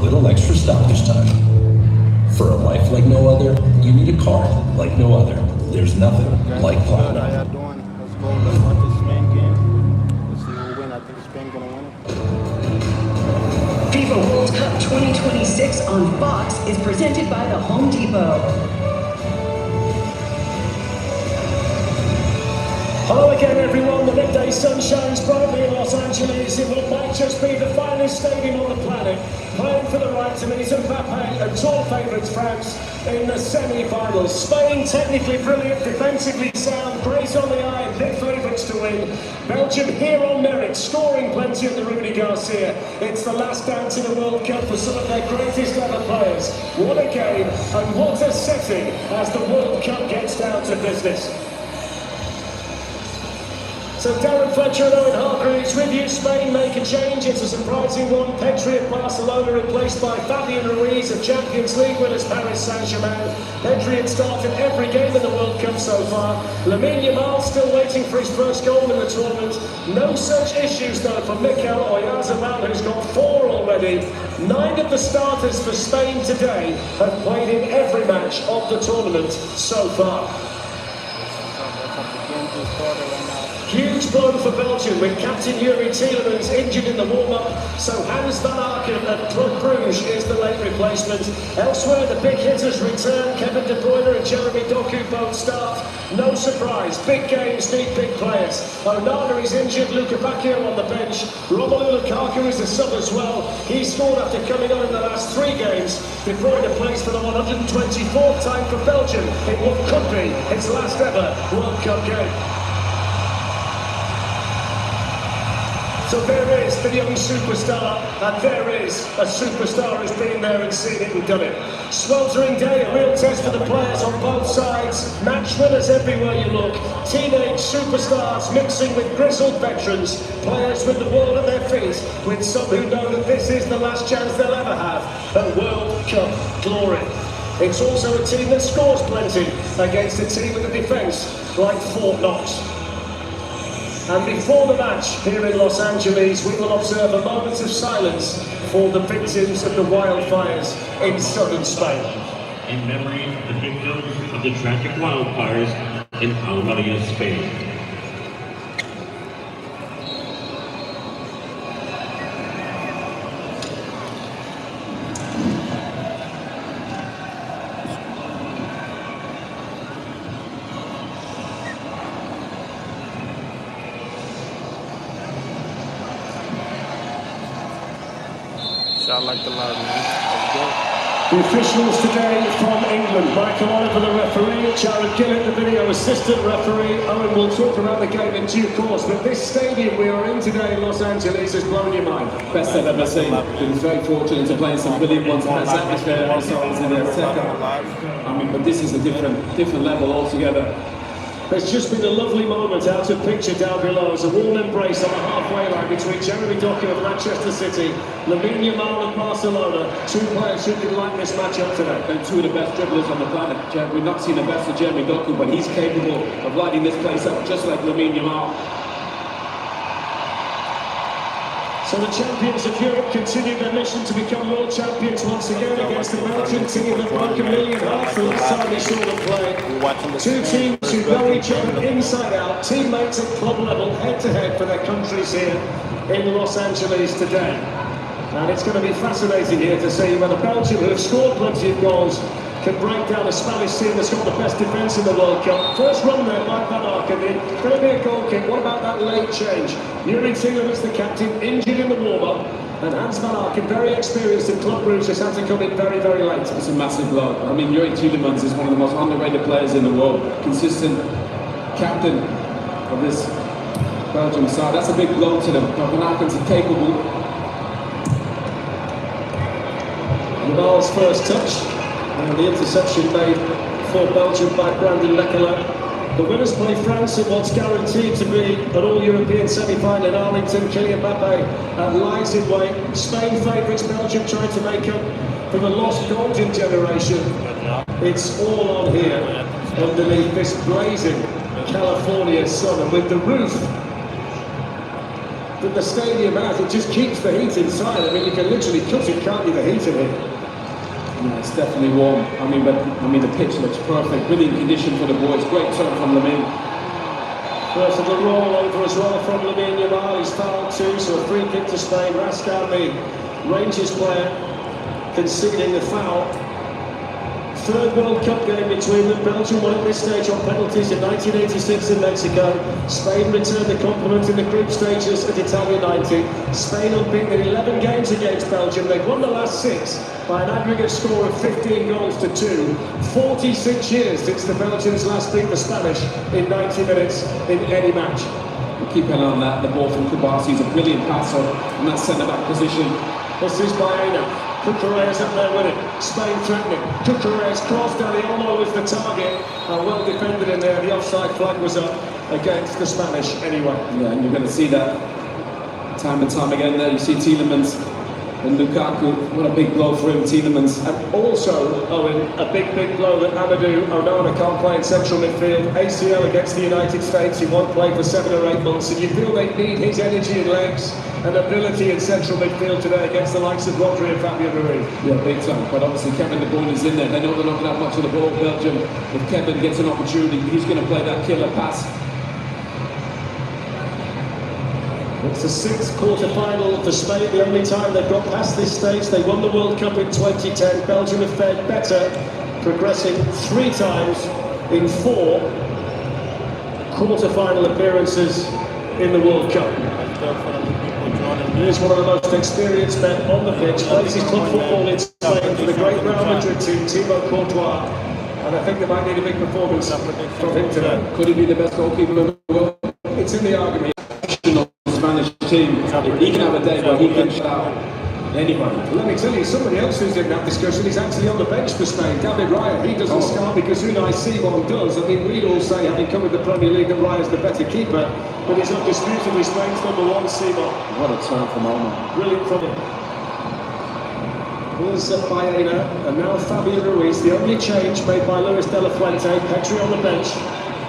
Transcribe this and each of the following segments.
little extra stoppage time. For a life like no other, you need a car like no other. There's nothing like Platinum. How y'all doing? Let's go. Let's watch this Spain game. Let's see who win. I think Spain gonna win it. FIFA World Cup 2026 on Fox is presented by the Home Depot. Hello again, everyone. The midday sun shines brightly in Los Angeles in what might just be the finest stadium on the planet. Playing for the right to meet Mbappe and tall favourites France in the semi-finals. Spain technically brilliant, defensively sound, grace on the eye, big favourites to win. Belgium here on merit, scoring plenty at the Rudy Garcia. It's the last dance in the World Cup for some of their greatest ever players. What a game and what a setting as the World Cup gets down to business. So Darren Fletcher and Owen Hargreaves with you. Spain make a change. It's a surprising one. Pedri of Barcelona replaced by Fabian Ruiz of Champions League winners Paris Saint-Germain. Pedri had started every game in the World Cup so far. Lamine Yamal still waiting for his first goal in the tournament. No such issues though for Mikel Oyarzabal, who's got 4 already. 9 of the starters for Spain today have played in every match of the tournament so far. Huge blow for Belgium with captain Yuri Tielemans injured in the warm-up, so Hans van Aken at Club Brugge is the late replacement. Elsewhere, the big hitters return. Kevin De Bruyne and Jeremy Doku both start. No surprise, big games need big players. Onana is injured, Lukaku on the bench. Romelu Lukaku is a sub as well. He scored after coming on in the last 3 games. De Bruyne plays for the 124th time for Belgium in what could be its last ever World Cup game. So there is the young superstar, and there is a superstar who's been there and seen it and done it. Sweltering day, a real test for the players on both sides. Match winners everywhere you look. Teenage superstars mixing with grizzled veterans. Players with the world at their feet, with some who know that this is the last chance they'll ever have at World Cup glory. It's also a team that scores plenty against a team with a defence like Fort Knox. And before the match here in Los Angeles, we will observe a moment of silence for the victims of the wildfires in southern Spain. In memory of the victims of the tragic wildfires in Almeria, Spain. I like the love, man. Let's go. The officials today from England: Michael Oliver, the referee; Jared Gillett, the video assistant referee. Owen will talk about the game in due course, but this stadium we are in today in Los Angeles has blown your mind. Best I've ever seen. Been very fortunate to play in some brilliant ones. Best atmosphere I saw was in the second. I mean, but this is a different level altogether. There's just been a lovely moment out of picture down below as a warm embrace on the halfway line between Jeremy Doku of Manchester City, Lamine Yamal of Barcelona, 2 players who can light this match up today. And 2 of the best dribblers on the planet. We've not seen the best of Jeremy Doku, but he's capable of lighting this place up just like Lamine Yamal. So the champions of Europe continue their mission to become world champions once again against the Belgian team that broke 1 million hearts the last time we saw them play. 2 teams who know each other inside out, teammates at club level, head-to-head for their countries here in Los Angeles today. And it's going to be fascinating here to see whether Belgium, who have scored plenty of goals, can break down a Spanish team that's got the best defence in the World Cup. First run there by Van Aken. Going to be a goal kick. What about that late change? Yuri Tielemans, the captain, injured in the warm-up. And Hans van Aken, very experienced in Club Brugge, has had to come in very, very late. It's a massive blow. I mean, Yuri Tielemans is one of the most underrated players in the world. Consistent captain of this Belgium side. That's a big blow to them. But Van Aken's capable. Yamal's first touch. And the interception made for Belgium by Brandon Lekela. The winners play France in what's guaranteed to be an all-European semi-final in Arlington. Kylian Mbappe lies in wait. Spain favourites, Belgium trying to make up for the lost golden generation. It's all on here underneath this blazing California sun, and with the roof the stadium has. It just keeps the heat inside. I mean, you can literally cut it, can't you, the heat in here? Yeah, it's definitely warm. The pitch looks perfect. Brilliant condition for the boys. Great turn from Lamine. First of the roll over as well from Lamine Yamal. He's fouled too, so a free kick to Spain. Rascal, the Rangers player, conceding the foul. Third World Cup game between them. Belgium won at this stage on penalties in 1986 in Mexico. Spain returned the compliment in the group stages at Italia 90. Spain unbeaten in 11 games against Belgium. They've won the last 6 by an aggregate score of 15 goals to 2. 46 years since the Belgians last beat the Spanish in 90 minutes in any match. We'll keep an eye on that. The ball from Kubasi is a brilliant passer in that centre-back position. This is Baena. Cucurell's up there with it. Spain threatening. Cucurell's cross. Dani Olmo was the target. Well defended in there. The offside flag was up against the Spanish anyway. Yeah, and you're going to see that time and time again there. You see Tielemans and Lukaku. What a big blow for him, Tielemans. And also, Owen, a big blow that Amadou Onana can't play in central midfield. ACL against the United States. He won't play for 7 or 8 months. And you feel they need his energy and legs and ability in central midfield today against the likes of Rodri and Fabio Ruiz. Yeah, big time. But obviously Kevin De Bruyne is in there. They know they're not going to have much of the ball, Belgium. If Kevin gets an opportunity, he's going to play that killer pass. It's the 6th quarter-final for Spain, the only time they've got past this stage. They won the World Cup in 2010. Belgium have fared better, progressing 3 times in 4 quarter-final appearances in the World Cup. Here's one of the most experienced men on the pitch, plays his club football in Spain for the great Real Madrid team, Thibaut Courtois. And I think they might need a big performance from him today. Could he be the best goalkeeper in the world? It's in the argument. Spanish team. He can have a day where he can shut out anybody. Let me tell you, somebody else who's in that discussion is actually on the bench for Spain, David Raya. He doesn't start because Unai Simon does. I mean, we'd all say, having come with the Premier League, that Raya's the better keeper, but he's undisputably Spain's #1, Simon. What a turn from Omar. Brilliant from him. Here's Baena, and now Fabio Ruiz. The only change made by Luis de la Fuente, Petri on the bench,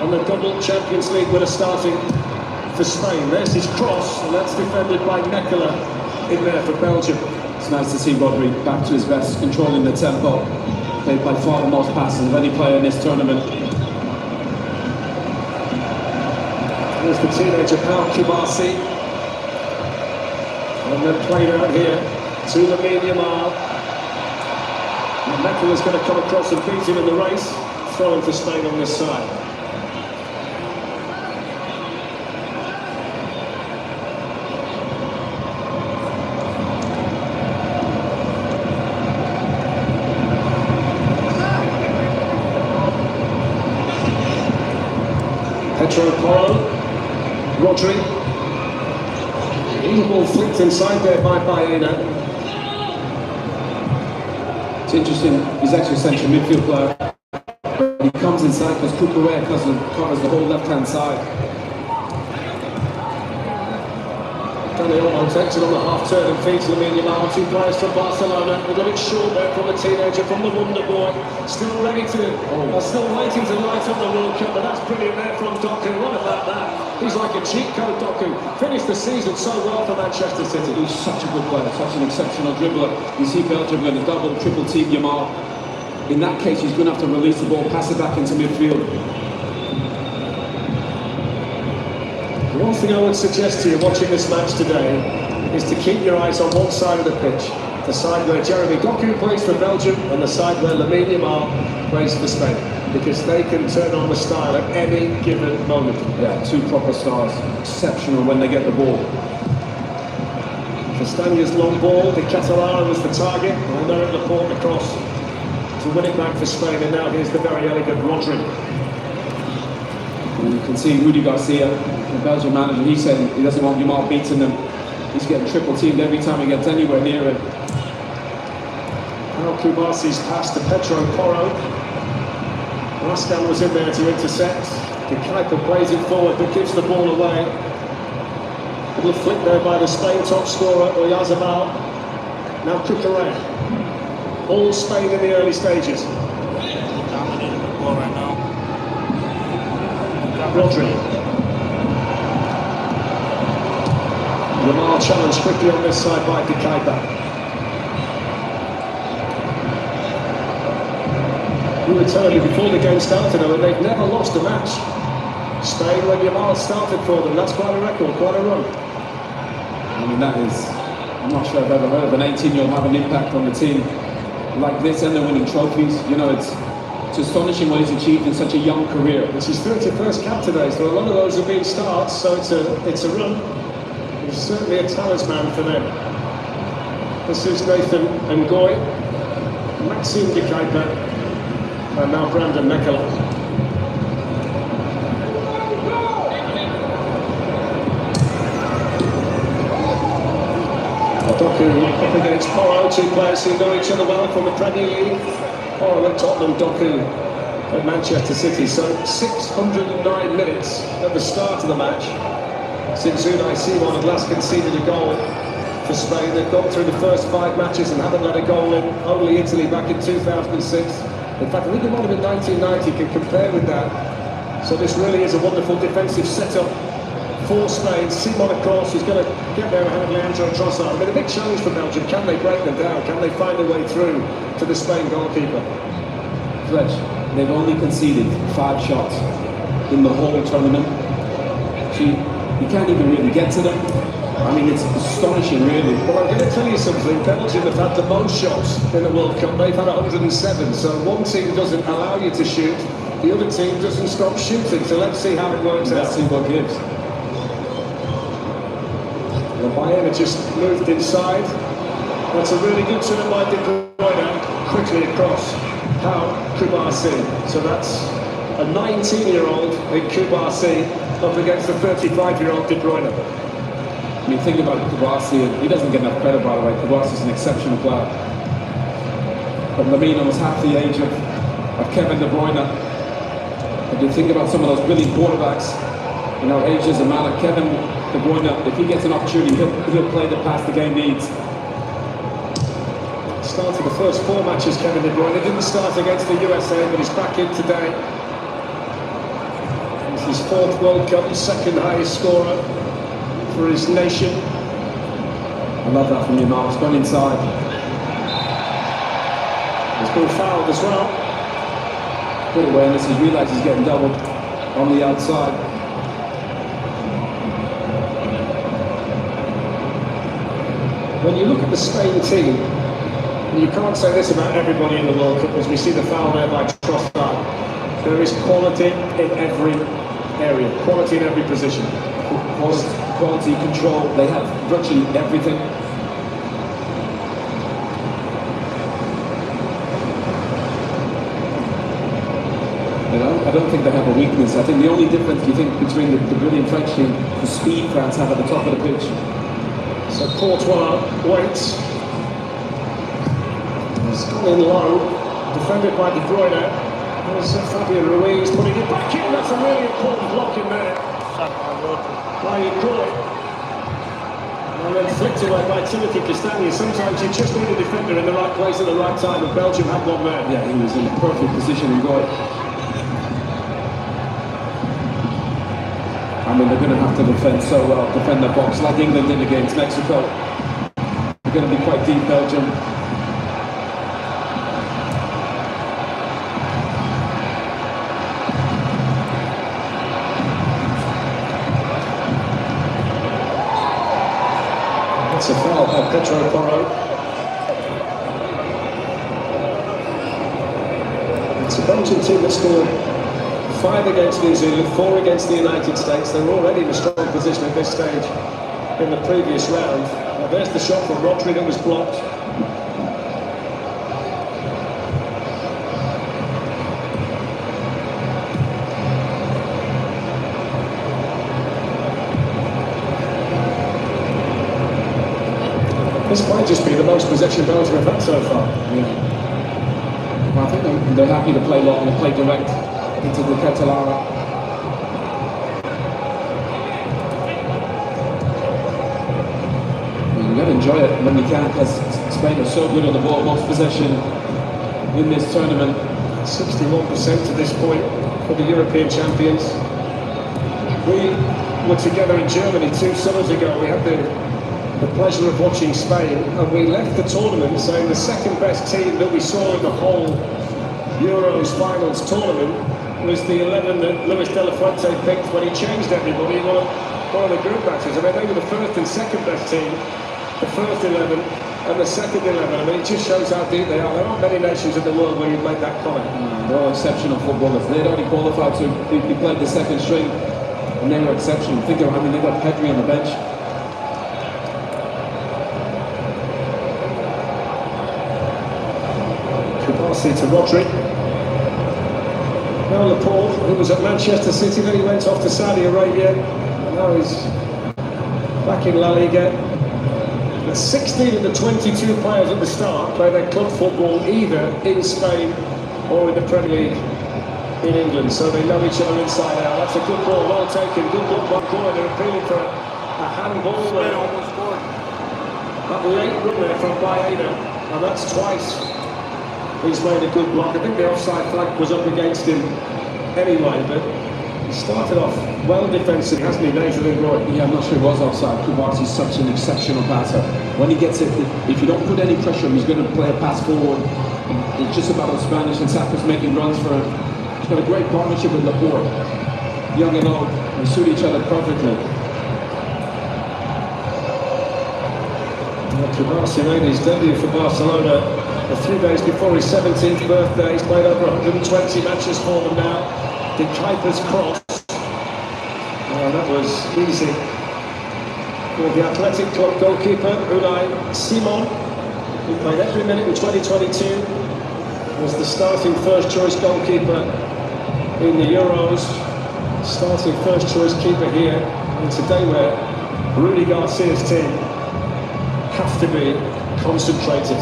and the double Champions League winner starting for Spain. There's his cross, and that's defended by Nekela in there for Belgium. It's nice to see Rodri back to his best, controlling the tempo. Played by far the most passes of any player in this tournament. There's the teenager Pau Kubasi. And then played out here to Lamine Yamal. And Nekela's going to come across and beat him in the race. Throwing for Spain on this side. Rodri. The ball flicked inside there by Baena. It's interesting, he's actually a central midfield player. He comes inside because Cucurella covers the whole left-hand side. Dani Olmo takes it on the half-turn and feeds Lamine Yamal. 2 players from Barcelona. They got it short there from the teenager, from the wonder boy. Still waiting to light up the World Cup, but that's brilliant there from Doku. What about that? He's like a cheat code, Doku. Finished the season so well for Manchester City. He's such a good player, such an exceptional dribbler. You see Belgium going to double, triple team Yamal. In that case, he's going to have to release the ball, pass it back into midfield. One thing I would suggest to you watching this match today is to keep your eyes on one side of the pitch. The side where Jeremy Doku plays for Belgium and the side where Lamine Yamal plays for Spain. Because they can turn on the style at any given moment. Yeah, 2 proper stars. Exceptional when they get the ball. Castanya's long ball, the Catalara was the target. And they're at the port across to win it back for Spain. And now here's the very elegant Rodri. And you can see Rudy Garcia, the Belgian manager, he said he doesn't want Yamal beating them. He's getting triple teamed every time he gets anywhere near it. Now Kubasi's pass to Pedro Porro. Rascal was in there to intercept. The Kuiper plays it forward but gives the ball away. A little flick there by the Spain top scorer, Oyarzabal. Now Cucurella. All Spain in the early stages. Dominating the ball right now. Rodri. Yamal challenged quickly on this side by Dikaiba. We were telling you before the game started, though, they've never lost a match. Spain, when Yamal started for them, that's quite a record, quite a run. I mean, that is, I'm not sure I've ever heard of an 18-year-old have an impact on the team like this, and they're winning trophies. You know, it's astonishing what he's achieved in such a young career. It's his 31st cap today, so a lot of those have been starts, so it's a run. He's certainly a talisman for them. This is Nathan Ngoy, Maxime Dikaiba, and now Brandon Mekela. Doku up against Porro, two players who know each other well from the Premier League. Porro at Tottenham, Doku at Manchester City. So 609 minutes at the start of the match since Unai Simon had last conceded a goal for Spain. They've gone through the first 5 matches and haven't let a goal in. Only Italy back in 2006. In fact, I think it might have been 1990 can compare with that. So this really is a wonderful defensive setup for Spain. Simon, of course, is going to get there ahead of Leandro Trossard. I mean, a big challenge for Belgium. Can they break them down? Can they find a way through to the Spain goalkeeper? Fletch, they've only conceded 5 shots in the whole tournament. You can't even really get to them. I mean, it's astonishing, really. Well, I'm going to tell you something. Belgium have had the most shots in the World Cup. They've had 107. So one team doesn't allow you to shoot, the other team doesn't stop shooting. So let's see how it works out. Let's see what gives. The Bayern have just moved inside. That's a really good turn by De Bruyne. Quickly across. Pau Kubasi. So that's a 19-year-old in Kubasi up against a 35-year-old De Bruyne. I mean, think about Kubasi, he doesn't get enough credit, by the way. Kubasi is an exceptional player. But Lamine was half the age of Kevin De Bruyne. If you think about some of those brilliant quarterbacks, you know, age doesn't matter. Kevin De Bruyne, if he gets an opportunity, he'll play the pass the game needs. Started the first 4 matches, Kevin De Bruyne. Didn't start against the USA, but he's back in today. It's his 4th World Cup, 2nd highest scorer for his nation. I love that from Yamal. He's gone inside. He's been fouled as well. Good awareness. He's realised he's getting doubled on the outside. When you look at the Spain team, and you can't say this about everybody in the World Cup, as we see the foul there by Trossard, there is quality in every area, quality in every position. Quality, control, they have virtually everything. You know, I don't think they have a weakness. I think the only difference, you think, between the brilliant French team, the speed France have at the top of the pitch. So Courtois waits. He's gone in low, defended by De Bruyne. There's Fabian Ruiz putting it back in. That's a really important block in there. By Ngoy. And then flicked away by Timothy Castagne. Sometimes you just need a defender in the right place at the right time, and Belgium had one there. Yeah, he was in the perfect position and Ngoy. I mean, they're going to have to defend so well, defend the box like England did against Mexico. They're going to be quite deep, Belgium. That's a foul by Pedro Porro. It's a Belgian team that scored 5 against New Zealand, 4 against the United States. They were already in a strong position at this stage in the previous round. Now there's the shot from Rodri that was blocked. This might just be the most possession Belgium have had so far. Yeah. Well, I think they're happy to play long and play direct into the Catalara. You've got to enjoy it when you can, because Spain are so good on the ball, most possession in this tournament. 61% to this point for the European champions. We were together in Germany 2 summers ago. We had the the pleasure of watching Spain, and we left the tournament saying the second best team that we saw in the whole Euros finals tournament was the 11 that Luis de la Fuente picked when he changed everybody in one of the group matches. I mean, they were the first and second best team, the first 11 and the second 11. I mean, it just shows how deep they are. There aren't many nations in the world where you'd make that comment. They're all exceptional footballers. They'd already qualified to be played the second string, and they were exceptional. Think of, I mean, they got Pedri on the bench. Kubasi to Rodri. Now Laporte, who was at Manchester City, then he went off to Saudi Arabia, and now he's back in La Liga. The 16 of the 22 players at the start play their club football either in Spain or in the Premier League in England, so they know each other inside out. That's a good ball, well taken, good look by corner. They're appealing for a handball there. Almost scored. That late run there from Baena, and that's twice he's made a good block. I think the offside flag was up against him anyway, but he started off well defensively, hasn't he, Nathan and Roy? Yeah, I'm not sure he was offside. Kubasi is such an exceptional passer. When he gets it, if you don't put any pressure on him, he's going to play a pass forward. It's just about the Spanish and Sappers making runs for him. He's got a great partnership with Laporte. Young and old, they suit each other perfectly. Kubasi made his debut for Barcelona a few days before his 17th birthday. He's played over 120 matches for them now. The Kuiper's cross. Oh, that was easy. For the Athletic Club goalkeeper, Unai Simon, who played every minute in 2022, was the starting first-choice goalkeeper in the Euros. Starting first-choice keeper here. And today where Rudy Garcia's team have to be concentrated.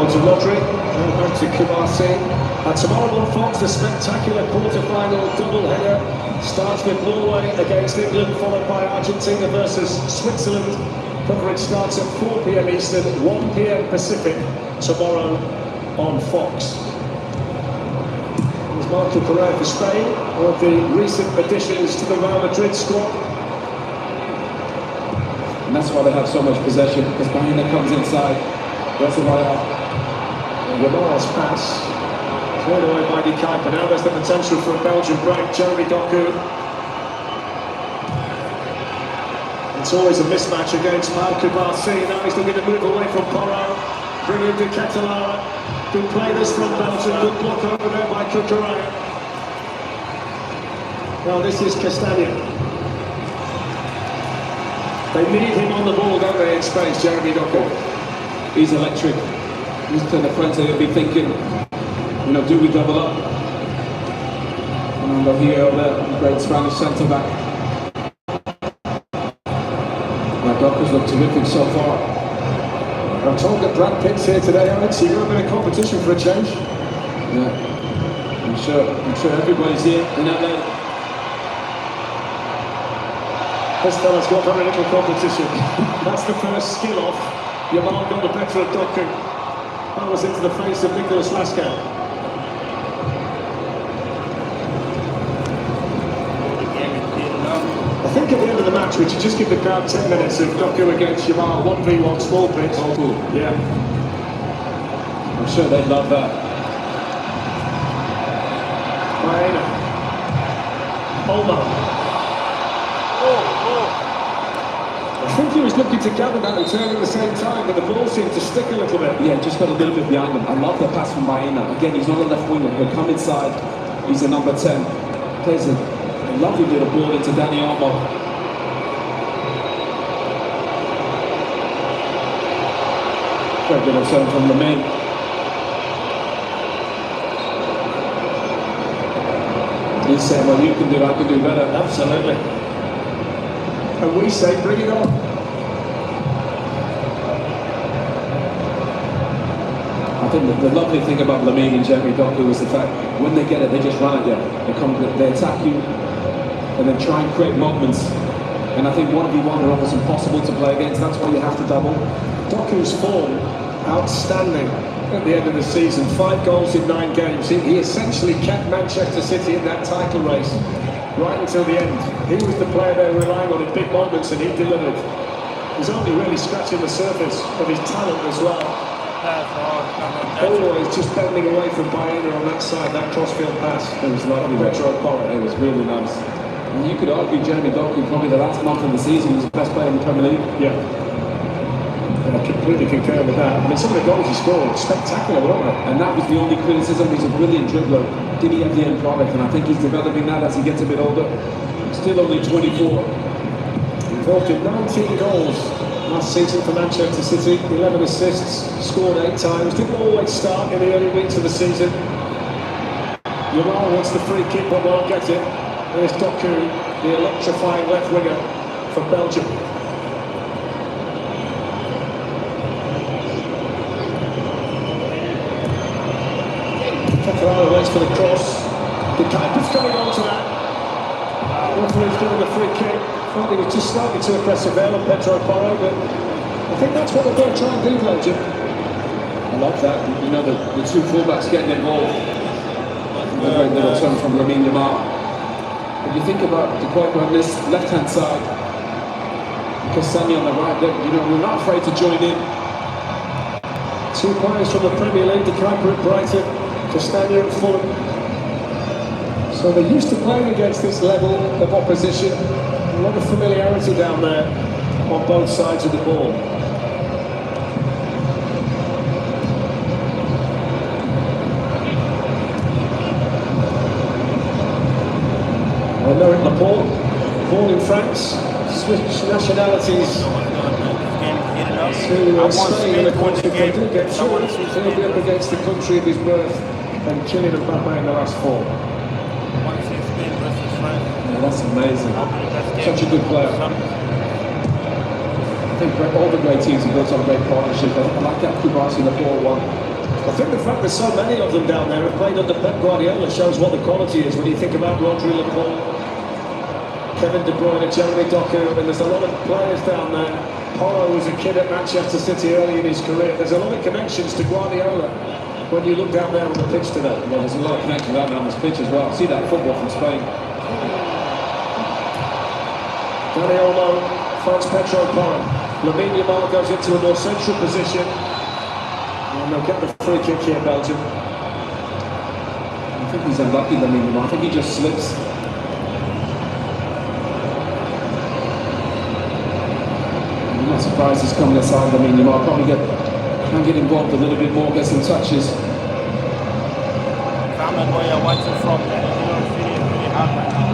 To Rodri, and back to Kubasi. Tomorrow on Fox, the spectacular quarter-final double-header starts with Norway against England, followed by Argentina versus Switzerland. Coverage starts at 4 p.m. Eastern, 1 p.m. Pacific, tomorrow on Fox. There's Marco Correa for Spain, one of the recent additions to the Real Madrid squad. And that's why they have so much possession, because Baena comes inside. That's why Yamal's pass, cleared away by Kuiper. Now there's the potential for a Belgian break. Jeremy Doku. It's always a mismatch against Marco Kubasi. Now he's looking to move away from Porro. Bring in De Ketelaere. Good play this from Belgium. Good block over there by Kukurea. Now this is Castagna. They need him on the ball, don't they, in space, Jeremy Doku? he's electric. He's to the front, so he'll be thinking, you know, do we double up? And over here, the great Spanish centre back. Doku's looked terrific so far. I'm told that Brad Pitt's here today, Alex. You've got a bit of competition for a change. Yeah, I'm sure everybody's here in LA. This fella's got very little competition. That's the first skill off. Yamal got the better of Doku. That was into the face of Nicolas Lascaux. I think at the end of the match we should just give the crowd 10 minutes of Doku against Yamal, 1v1 small pitch. Oh, cool. Yeah. I'm sure they'd love that. Baena. Omar. I think he was looking to gather that and turn at the same time, but the ball seemed to stick a little bit. Yeah, just got a little bit behind him. I love the pass from Baena. Again, he's not a left winger. He'll come inside. He's a number 10. Plays a lovely little ball into Dani Olmo. Great bit of turn from Lamine. He's saying, well, you can do, I can do better. Absolutely. And we say, bring it on. I think the lovely thing about Lamine and Jeremy Doku is the fact when they get it, they just run at you. They attack you and then try and create moments. And I think 1v1 are almost impossible to play against. That's why you have to double. Doku's form, outstanding. at the end of the season. 5 goals in 9 games. He essentially kept Manchester City in that title race right until the end. He was the player they were relying on in big moments, and he delivered. He's only really scratching the surface of his talent as well. Always just bending away from Baena on that side, that crossfield pass. It was lovely. Petro Porro, it was really nice. And you could argue Jeremy Doku, probably the last month of the season, was the best player in the Premier League. Yeah. I completely concur with that. I mean, some of the goals he scored, spectacular, weren't they? And that was the only criticism. He's a brilliant dribbler. Did he have the end product? And I think he's developing that as he gets a bit older. Still only 24. Involved in 19 goals last season for Manchester City, 11 assists, scored 8 times. Didn't always start in the early weeks of the season. Yamal wants the free kick but won't get it. There's Doku, the electrifying left winger for Belgium. Cafararo waits for the cross. The keeper's coming on to that. Referee's giving the free kick. Thought he was just slightly too aggressive there on Petro Porro, but I think that's what they're going to try and do, Belgium. I love that. You know, the two fullbacks getting involved. A great little turn from Lamine Yamal. If you think about the quite on this left-hand side, Castagne on the right, you know, we're not afraid to join in. 2 players from the Premier League, the Kuiper at Brighton, Castagne at Fulham. So they're used to playing against this level of opposition. A lot of familiarity down there on both sides of the ball. Emeric Laporte, born in France, switched nationalities to Spain, and of course if they do get through it, he'll be up against the country of his birth and Kylian Mbappe in the last 4. Yeah, that's amazing. Such a good player. I think all the great teams have built on a great partnership. I like that Kubasi Laporte one. I think the fact that so many of them down there have played under Pep Guardiola shows what the quality is when you think about Romelu Lukaku, Kevin De Bruyne, Jeremy Doku. I mean, there's a lot of players down there. Porro was a kid at Manchester City early in his career. There's a lot of connections to Guardiola when you look down there on the pitch today. Well, there's a lot of connections down there on this pitch as well. See that football from Spain. Dani Olmo finds Petro Porro. Lamine Yamal goes into a more central position. And they'll get the free kick here, Belgium. I think he's unlucky, Lamine Yamal. I think he just slips. I'm not surprised he's coming aside, Lamine Yamal. Probably can get involved a little bit more, get some touches. Comment where you're watching from, you know, it's really hard right now.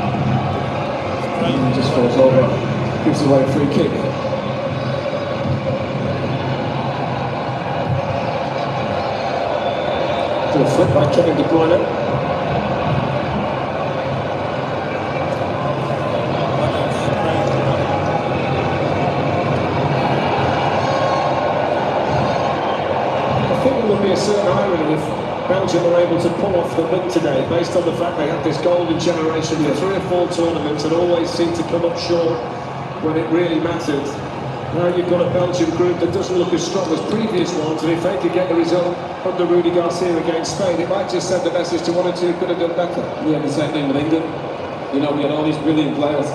And he just falls over, gives away a free kick. To a flip by Kevin De Bruyne. I think there would be a certain irony if Belgium are able to pull off the win today, based on the fact they had this golden generation for 3 or 4 tournaments and always seemed to come up short when it really mattered. Now you've got a Belgium group that doesn't look as strong as previous ones, and if they could get the result under Rudy Garcia against Spain, it might just send a message to 1 or 2 who could have done better. We had the same thing with England. You know, we had all these brilliant players.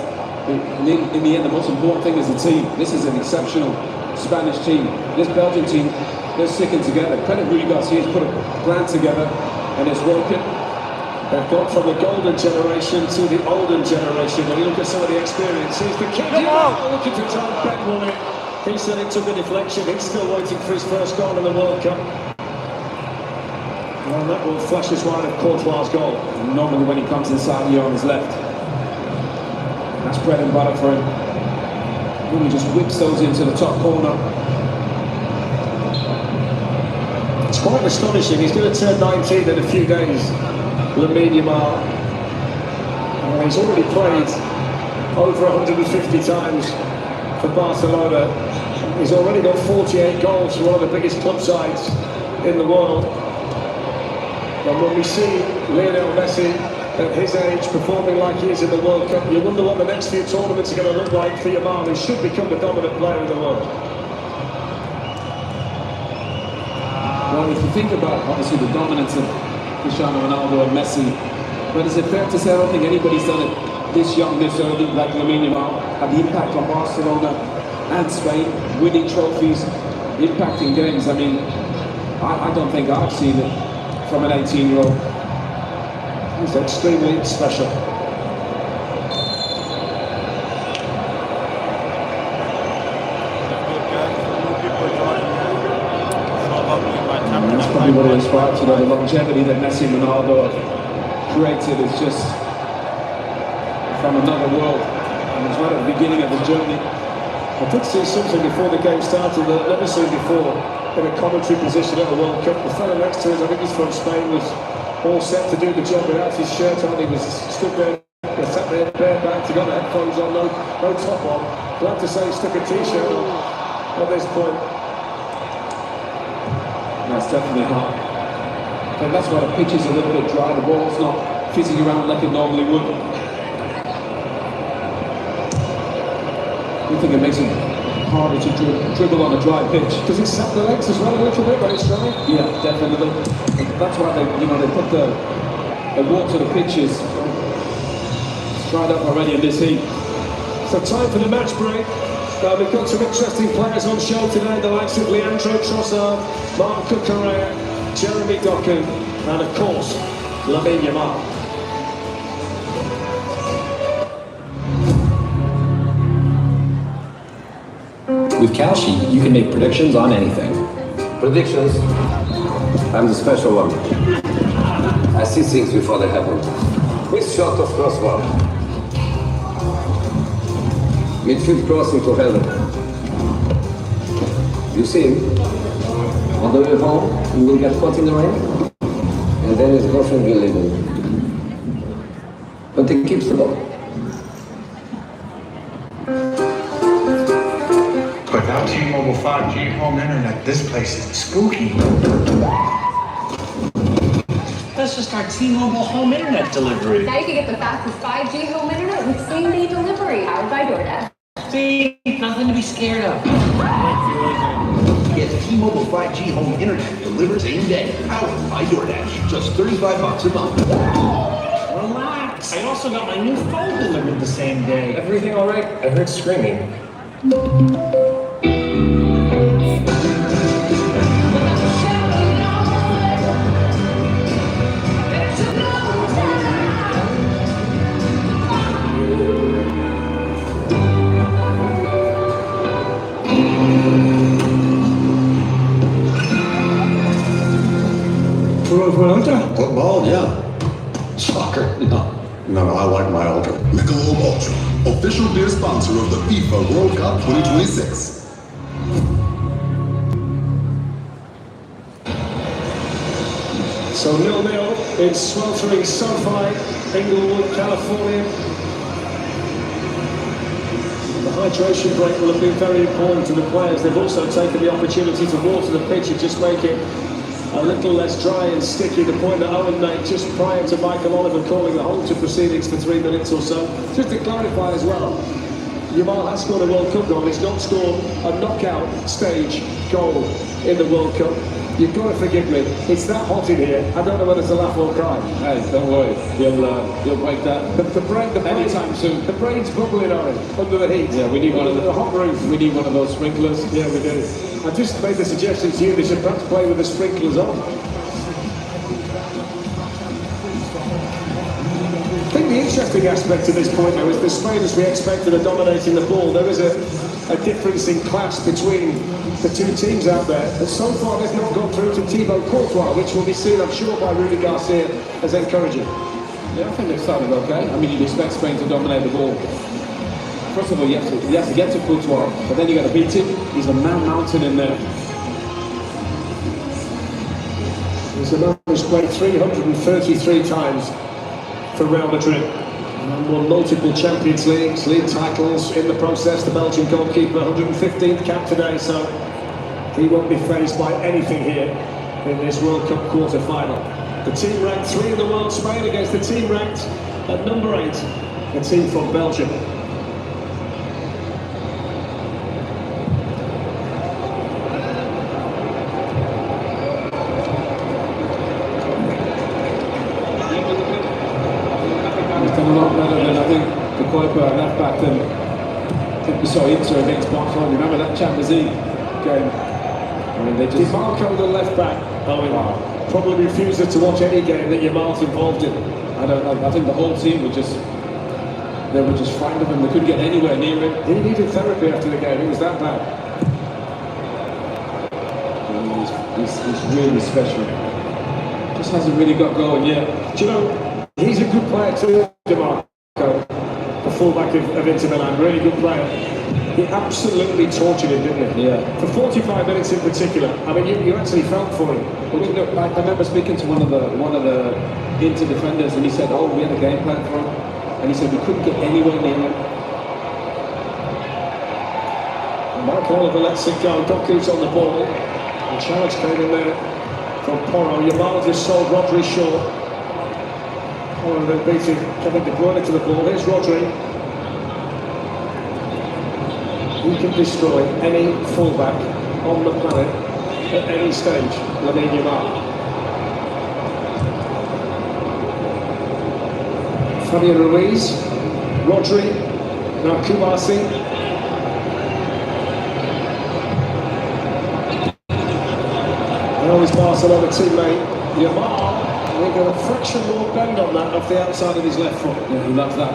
In the end, the most important thing is the team. This is an exceptional Spanish team. This Belgian team, they're sticking together. Credit Rudy Garcia's put a plan together, and it's working. They've gone from the golden generation to the olden generation. When you look at some of the experience, here's the kick. Looking to try and bet one in. He said it took a deflection. He's still waiting for his first goal in the World Cup. And that one flashes wide of Courtois' goal. And normally when he comes inside, you're on his left. That's bread and butter for him. Then he just whips those into the top corner. It's quite astonishing. He's going to turn 19 in a few days. Lamine Yamal. He's already played over 150 times for Barcelona. He's already got 48 goals for one of the biggest club sides in the world. And when we see Lionel Messi at his age performing like he is in the World Cup, you wonder what the next few tournaments are going to look like for Yamal, who should become the dominant player in the world. Well, if you think about, obviously, the dominance of Cristiano Ronaldo and Messi, but is it fair to say I don't think anybody's done it this young, this early, like Lamine Yamal, had the impact on Barcelona and Spain, winning trophies, impacting games? I mean, I don't think I've seen it from an 18-year-old. He's extremely special. That's probably what inspired, you know, the longevity that Messi and Ronaldo have created is just from another world, and it's right at the beginning of the journey. I did see something before the game started that I've never seen before in a commentary position at a World Cup. The fellow next to us, I think he's from Spain, was all set to do the job without his shirt on. He was stood there, sat there barebacked, he got the headphones on, no top on. Glad to say he stuck a t-shirt on at this point. That's definitely hot. And that's why the pitch is a little bit dry, the ball's not fizzing around like it normally would. I think it makes it harder to dribble on a dry pitch. Does it sap the legs as well a little bit when it's dry? Yeah, definitely. That's why they put the water the pitches. It's dried up already in this heat. So time for the match break. We've got some interesting players on show today, the likes of Leandro Trossard, Marc Cucurella, Jeremy Doku, and of course, Lamine Yamal. With Kalshi, you can make predictions on anything. Predictions? I'm the special one. I see things before they happen. This shot of crossbar. Midfield crossing to heaven. You see him? On the way home, he will get caught in the rain, and then his girlfriend will leave him. But he keeps the ball. Without T-Mobile 5G home internet, this place is spooky. That's just our T-Mobile home internet delivery. Now you can get the fastest 5G home internet with same-day delivery powered by DoorDash. See, nothing to be scared of. Get T-Mobile 5G home internet delivered same day, powered by DoorDash. Just $35 a month. Relax. I also got my new phone delivered the same day. Everything all right? I heard screaming. Football, yeah. Soccer, no. No, I like my Ultra. Michelob Ultra, official beer sponsor of the FIFA World Cup 2026. So 0-0 in sweltering SoFi, Inglewood, California. The hydration break will have been very important to the players. They've also taken the opportunity to water the pitch and just make it a little less dry and sticky. The point that Owen made just prior to Michael Oliver calling the halt to proceedings for 3 minutes or so. Just to clarify as well, Yamal has scored a World Cup goal. He's not scored a knockout stage goal in the World Cup. You've got to forgive me. It's that hot in here. I don't know whether to laugh or cry. Hey, don't worry. He'll break that anytime soon. The brain's bubbling on it under the heat. Yeah, we need one of the hot roof. We need one of those sprinklers. Yeah, we do. I just made the suggestion to you they should perhaps play with the sprinklers on. I think the interesting aspect to this point though is the Spain, as we expected, are dominating the ball. There is a difference in class between the two teams out there. And so far they've not got through to Thibaut Courtois, which will be seen, I'm sure, by Rudy Garcia as encouraging. Yeah, I think they've started okay. I mean, you'd expect Spain to dominate the ball. First of all, you have to get to Courtois, but then you got to beat him. He's a mountain in there. He's a man who's played 333 times for Real Madrid. And won multiple Champions Leagues, league titles in the process. The Belgian goalkeeper, 115th cap today, so he won't be faced by anything here in this World Cup quarter-final. The team ranked 3 in the world, Spain, against the team ranked at number 8, a team from Belgium. left back than I think we saw Inter against Barcelona. Remember that Champions League game? I mean, they just... DeMarco, the left back. I mean, probably refuses to watch any game that Yamal's involved in. I think the whole team were just... They were just frightened of him. They couldn't get anywhere near him. He needed therapy after the game. It was that bad. He's really special. Just hasn't really got going yet. Do you know, he's a good player too, DeMarco, the fullback of Inter Milan. Really good player. He absolutely tortured him, didn't he? Yeah. For 45 minutes in particular. I mean, you actually felt for him. But I remember speaking to one of the Inter defenders, and he said, "Oh, we had a game plan for him," and he said we couldn't get anywhere near him. Mark Oliver lets it go. Doku's on the ball. And challenge came in there from Porro. Yamal just sold Rodri short. Porro then beating Kevin De Bruyne to the ball. Here's Rodri. He can destroy any fullback on the planet at any stage. Lamine Yamal. Fabian Ruiz. Rodri. Now Kubasi. Now his Barcelona teammate Yamal with a fraction more bend on that off the outside of his left foot. Yeah, he loves that.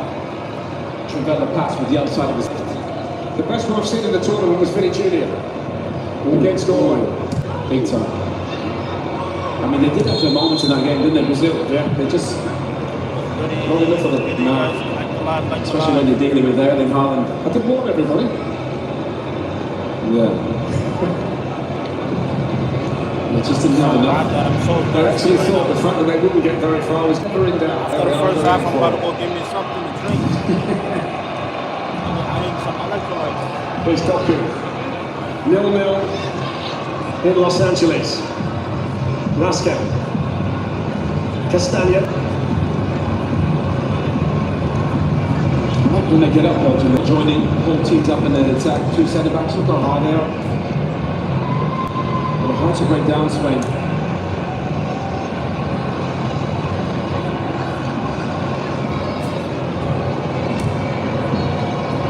Trivella pass with the outside of his... The best one I've seen in the tournament was Vinny Jr. against Norway. Big time. I mean, they did have their moments in that game, didn't they, Brazil? Yeah. They just... Not enough of it. No. Especially when you're dealing with Erling Haaland. I did warn everybody. Yeah. They just didn't have enough. I actually thought the fact that they wouldn't get very far was never in doubt. After the first half, I'm about to go give me something to drink. I need some electrolytes. Here's Doku. 0-0 in Los Angeles. Lasca. Castagna. When they get up, Belgium, they're joining whole teams up in the attack. Two centre backs, look how hard they are. Hard to break down Spain.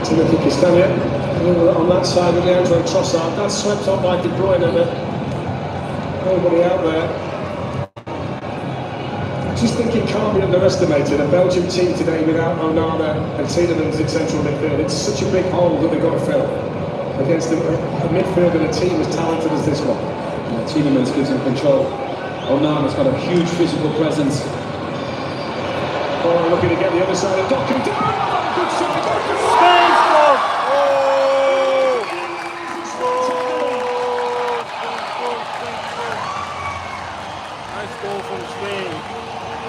Timothy Castagna on that side with Leandro Trossard. That's swept up by De Bruyne, but nobody out there. I just think it can't be underestimated. A Belgian team today without Onana and Tielemans in central midfield. It's such a big hole that they've got to fill against a midfield and a team as talented as this one. Yeah, Tielemans gives him control. Onana's got a huge physical presence. Oh, looking to get the other side of Doku. Good shot. Spain scored! Oh! Nice goal from Spain.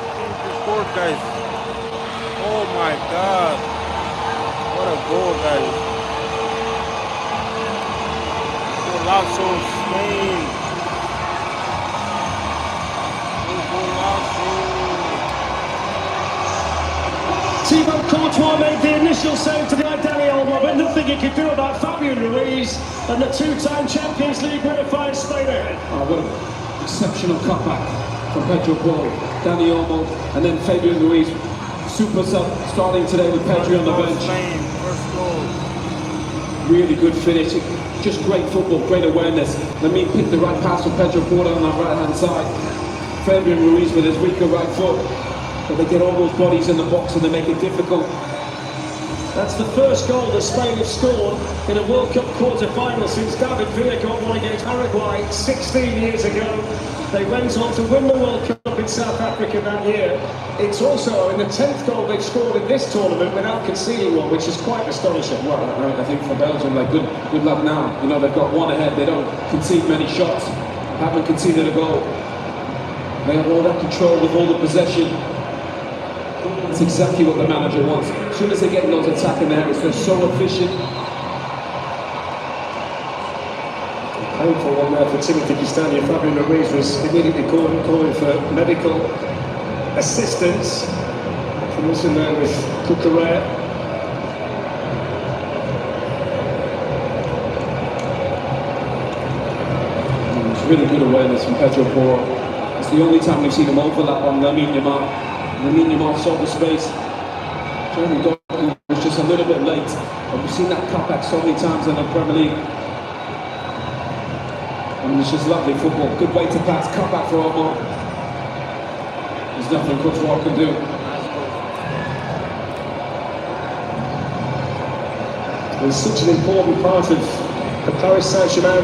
Spain scored, guys. Oh my God! What a goal, guys! Golazo, Spain. Thibaut Courtois made the initial save to the Dani Olmo, but nothing he could do about Fabian Ruiz and the two-time Champions League winner finds Spain ahead. Oh, what an exceptional cutback from Pedro Porro, Dani Olmo, and then Fabian Ruiz. Super sub starting today with Pedro on the bench. Spain, first goal. Really good finish. Just great football, great awareness. Lamine picked the right pass for Pedro Porro on that right-hand side. Fabian Ruiz with his weaker right foot. But they get all those bodies in the box and they make it difficult. That's the first goal that Spain have scored in a World Cup quarterfinal since David Villa got one against Paraguay 16 years ago. They went on to win the World Cup in South Africa that year. It's also in the 10th goal they've scored in this tournament without conceding one, which is quite astonishing. Well, I think for Belgium, like good luck now. You know, they've got one ahead. They don't concede many shots. Haven't conceded a goal. They have all that control with all the possession. That's exactly what the manager wants. As soon as they get those attacking areas, they're so efficient. Painful one there for Timothy Castagna. Fabian Ruiz was immediately calling for medical assistance. From us in there with Cucurella. It's really good awareness from Pedro Porro. It's the only time we've seen him overlap on Lamine Yamal. Lamine Yamal saw the space. Jeremy Doku was just a little bit late. But we've seen that cutback so many times in the Premier League. And it's just lovely football. Good way to pass, cutback for Omar. There's nothing Courtois can do. It's such an important part of the Paris Saint-Germain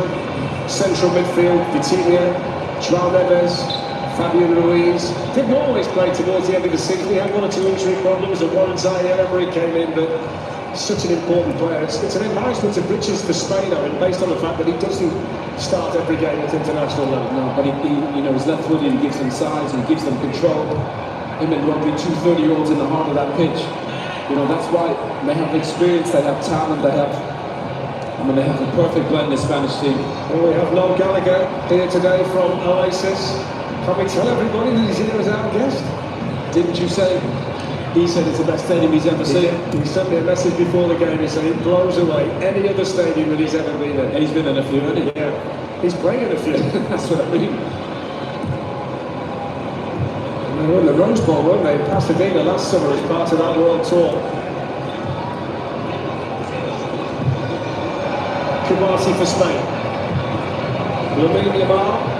central midfield. Vitinha, João Neves, Fabian Ruiz. Didn't always play towards the end of the season. He had one or two injury problems, and Warren Zaire-Emery came in, but such an important player. It's an embarrassment of riches for Spain, I mean, based on the fact that he doesn't start every game at international level. No, but he you know, he's left-footed, he gives them size, he gives them control. Him and Rodri, two 30-year-olds in the heart of that pitch. You know, that's why they have experience, they have talent, they have a perfect blend, the Spanish team. Well, we have Noel Gallagher here today from Oasis. Can we tell everybody that he's here as our guest? Didn't you say? He said it's the best stadium he's ever seen. He sent me a message before the game. He said it blows away any other stadium that he's ever been in. He's been in a few, hasn't he? Yeah, he's playing in a few. That's what I mean. They were in the Rose Bowl, weren't they? In Pasadena last summer as part of that World Tour. Kubasi for Spain. Lamine Yamal.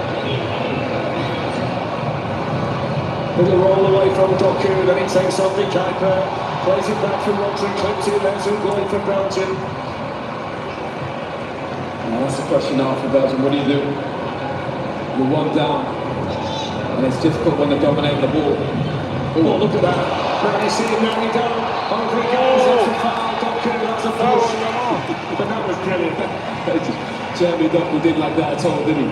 Little roll away from Doku, then he takes on the Kuiper, plays it back from Rodri, clipped in, there's a goal for Belgium. Now that's the question now for Belgium. What do? You're one down, and it's difficult when they dominate the ball. Oh, look at that. Now you see him, now he down. Over he goes, that's a foul, Doku, that's a push. But that was brilliant. Jeremy Doku didn't like that at all, did he?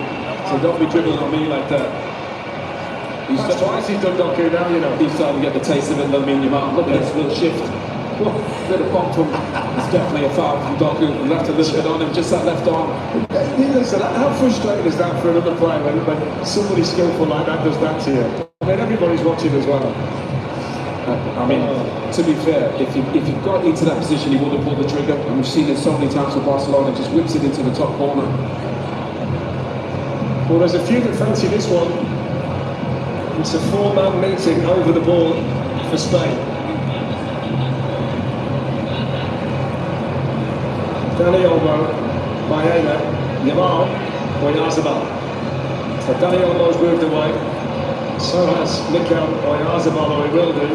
So don't be dribbling on me like that. That's twice he's done Doku now, you know. He's starting to get the taste of it, Lamine Yamal. Look at this little shift. Bit of pump from, it's definitely a foul from Doku. Left a little bit on him, just that left arm. Listen, how frustrating is that for another player when somebody skillful like that does that to you? I mean, everybody's watching as well. I mean, to be fair, if he got into that position, he would have pulled the trigger. And we've seen it so many times with Barcelona, just whips it into the top corner. Well, there's a few that fancy this one. It's a four-man meeting over the ball for Spain. Dani Olmo, Baena, Yamal, Oyarzabal. So Dani Olmo's moved away. So has Mikel Oyarzabal, or he will do.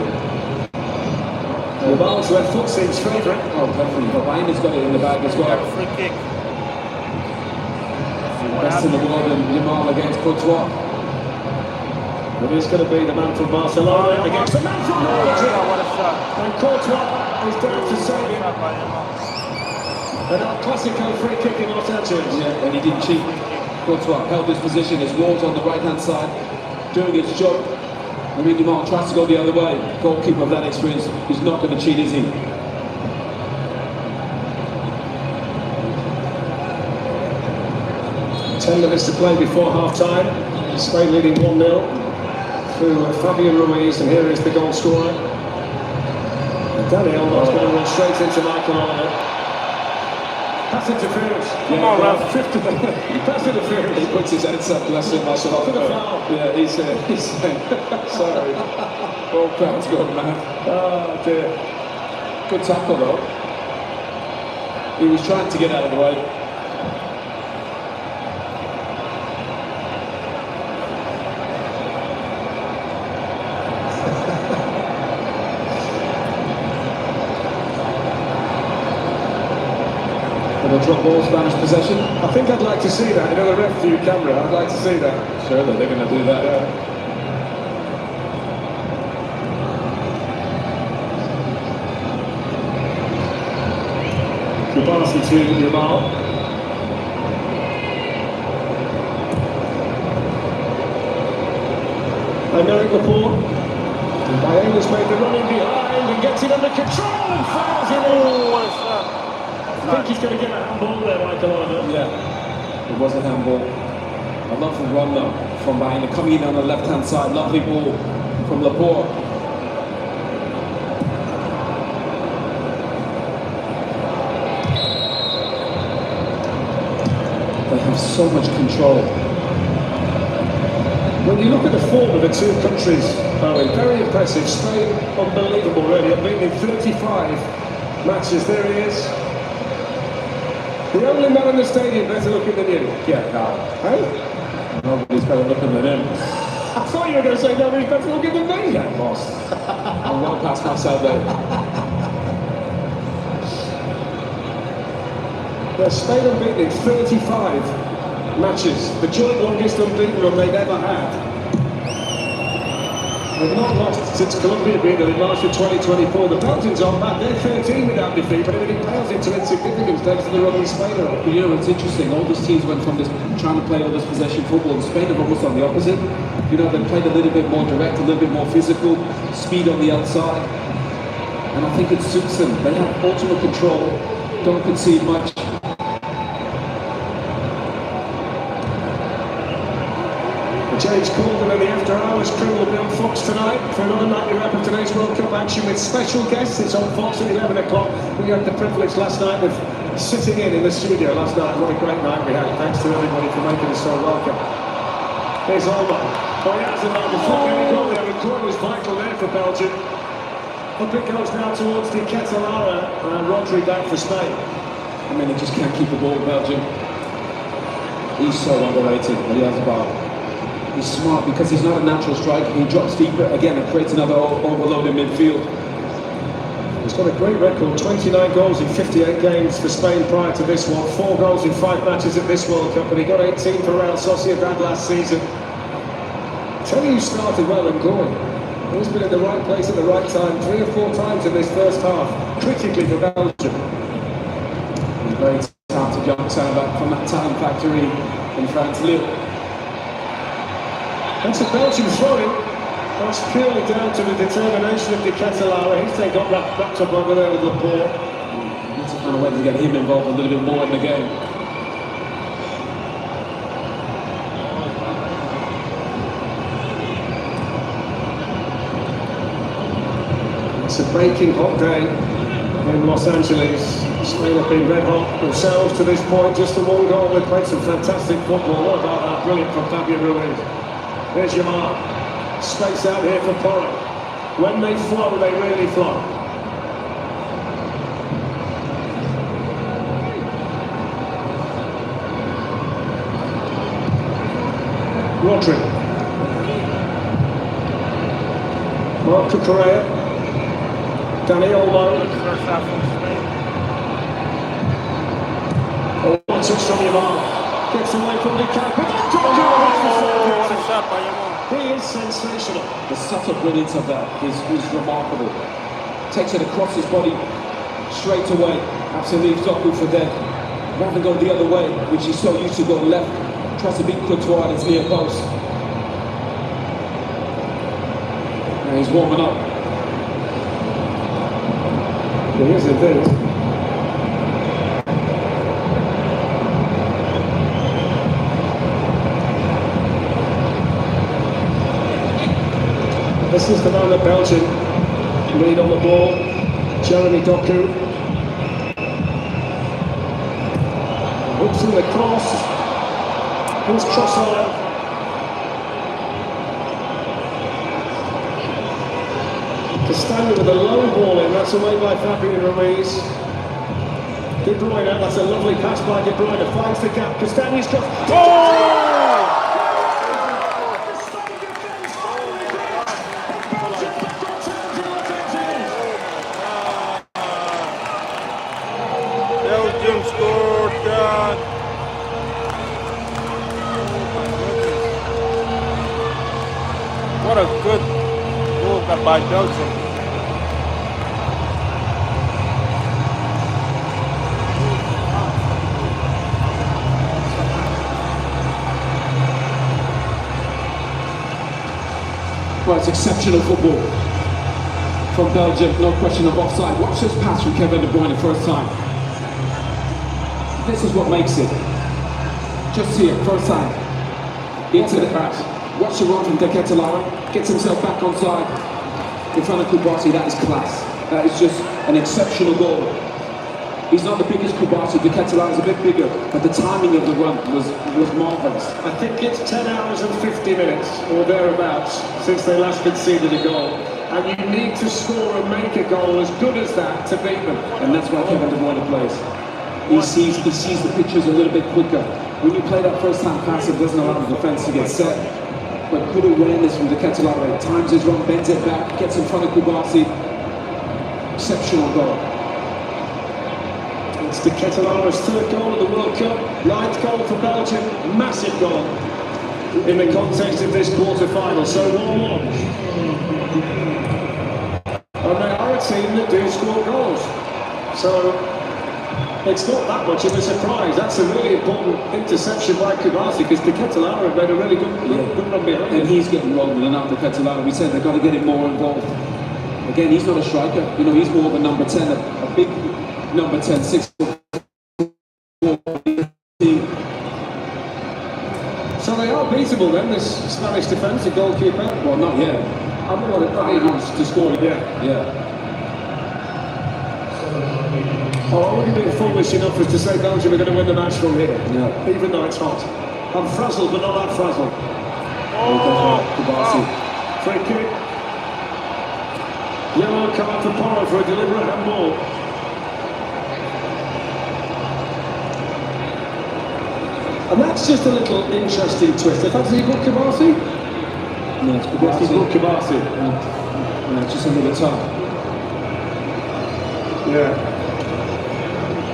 Yamal's left foot seems favourite. Oh, definitely. But Baena's got it in the bag as well. Free kick. Best in the world, and Yamal against Courtois. It is going to be the man from Barcelona against the man from Belgium. And Courtois is down to save him. And our classical free kick in Los Angeles. Yeah, and he didn't cheat. Courtois held his position, his wall's on the right-hand side, doing his job. Lamine Yamal tries to go the other way. Goalkeeper of that experience, he's not going to cheat, is he? 10 minutes to play before half-time. Spain leading 1-0. Through Fabian Ruiz, and here is the goal scorer. And Dani Olmo's going to run straight into Michael Oliver. Pass interference. Come on, Ralph. Pass interference. He puts his heads up, bless him, Michael Oliver. Yeah, he's saying, sorry. All crowd's going mad. Oh dear. Good tackle though. He was trying to get out of the way. Drop ball, Spanish possession. I think I'd like to see that. You know, the ref view camera. I'd like to see that. Surely they're going to do that. Yeah. Kubasi to Yamal. And Eric Laporte. Baena's made the running behind and gets it under control and fouls it in. What is that? I think he's going to get a handball there, Michael Oliver. Yeah, it was a handball. I love the run though from Baena, coming in on the left-hand side. Lovely ball from Laporte. They have so much control. When you look at the form of the two countries, Owen, very impressive. Spain, unbelievable really. I've been in 35 matches. There he is. The only man in the stadium better looking than you. Yeah, no. Hey? Nobody's better looking than him. I thought you were going to say nobody's better looking than me. Yeah, lost. I'm well past myself there. Spain unbeaten in 35 matches, the joint longest unbeaten run they've ever had. They've not lost since Colombia beat them in March of 2024. The Belgians are back, they're 13 without defeat, but everything pales into insignificance thanks to the run in Spain. But you know, it's interesting, all these teams went from this trying to play all this possession football, and Spain have almost done the opposite. You know, they played a little bit more direct, a little bit more physical, speed on the outside, and I think it suits them. They have ultimate control, don't concede much. James Corden and the After Hours crew will be on Fox tonight for another nightly wrap of today's World Cup action with special guests. It's on Fox at 11 o'clock. We had the privilege last night of sitting in the studio last night. What a great night we had. Thanks to everybody for making us so welcome. Here's Olmo. Oh, he has about the foot getting goal there. The goal was vital there for Belgium. Up it goes now towards the Catalara and Rodri back for Spain. I mean, they just can't keep the ball, Belgium. He's so underrated, but he has a ball. He's smart because he's not a natural striker. He drops deeper again and creates another overload in midfield. He's got a great record, 29 goals in 58 games for Spain prior to this one, 4 goals in 5 matches at this World Cup, and he got 18 for Real Sociedad last season. Tell you started well and going. He's been in the right place at the right time 3 or 4 times in this first half, critically for Belgium. He's very talented young centre-back from that talent factory in France, Lille. That's a Belgian throw-in. That's purely down to the determination of the Catalara. He's got wrapped up over there with Laporte. Need to find a way to get him involved a little bit more in the game. It's a baking hot day in Los Angeles. Spain have been red hot themselves to this point. Just the one goal. They've played some fantastic football. What about that? Brilliant from Fabio Ruiz. There's Yamal. Space out here for Porro. When they flow, they really flow. Rodri. Marc Cucurella. Dani Olmo. Oh, one touch from Yamal. Gets away from Lukaku. He is sensational. The subtle brilliance of that is remarkable. Takes it across his body straight away. Absolutely leaves Doku for dead. Rather than go the other way, which he's so used to going left. Tries to beat Courtois at his near post. And he's warming up. He is indeed. This is the man that Belgium lead on the ball. Jeremy Doku. Hooks in the cross. Here's Trossard. Castagna with a low ball in. That's away by Fabio Ruiz. De Bruyne. That's a lovely pass by De Bruyne. Finds the gap. Castagna's cross. Oh! Belgium scored that. What a good goal by Belgium. Well, it's exceptional football from Belgium, no question of offside. Watch this pass from Kevin De Bruyne the first time. This is what makes it. Just here, first time. Into the pass. Watch the run from De Catalara. Gets himself back onside. In front of Kubasi, that is class. That is just an exceptional goal. He's not the biggest Kubasi, De Catalara is a bit bigger, but the timing of the run was marvellous. I think it's 10 hours and 50 minutes, or thereabouts, since they last conceded a goal. and you need to score and make a goal as good as that to beat them. And that's why Kevin De Bruyne plays. He sees the pictures a little bit quicker. When you play that first-time pass, it doesn't allow the defence to get set. But good awareness from De Ketelaere. Times his run, bends it back, gets in front of Kubasi. Exceptional goal. It's De Ketelaere's third goal of the World Cup. Ninth goal for Belgium. Massive goal in the context of this quarter-final. So 1-1. And they are a team that do score goals. So it's not that much of a surprise. That's a really important interception by Kubasi, because De Ketelaere made a really good run behind him. And he's getting rolling and out De Ketelaere. We said they've got to get him more involved. Again, he's not a striker. You know, he's more of a number 10, a big number 10, 6'4". So they are beatable then, this Spanish defence, the goalkeeper? Well, not yet. I'm not to score it yet. Yeah. Oh, I wouldn't be foolish enough as to say Belgium are going to win the match from here, even though it's hot. I'm frazzled, but not that frazzled. Kubasi. Free kick. Yellow card for Porro for a deliberate handball. And that's just a little interesting twist. Have you got Kubasi? No, it's Kubasi. He's got Kubasi. Yeah, it's just another time. Yeah.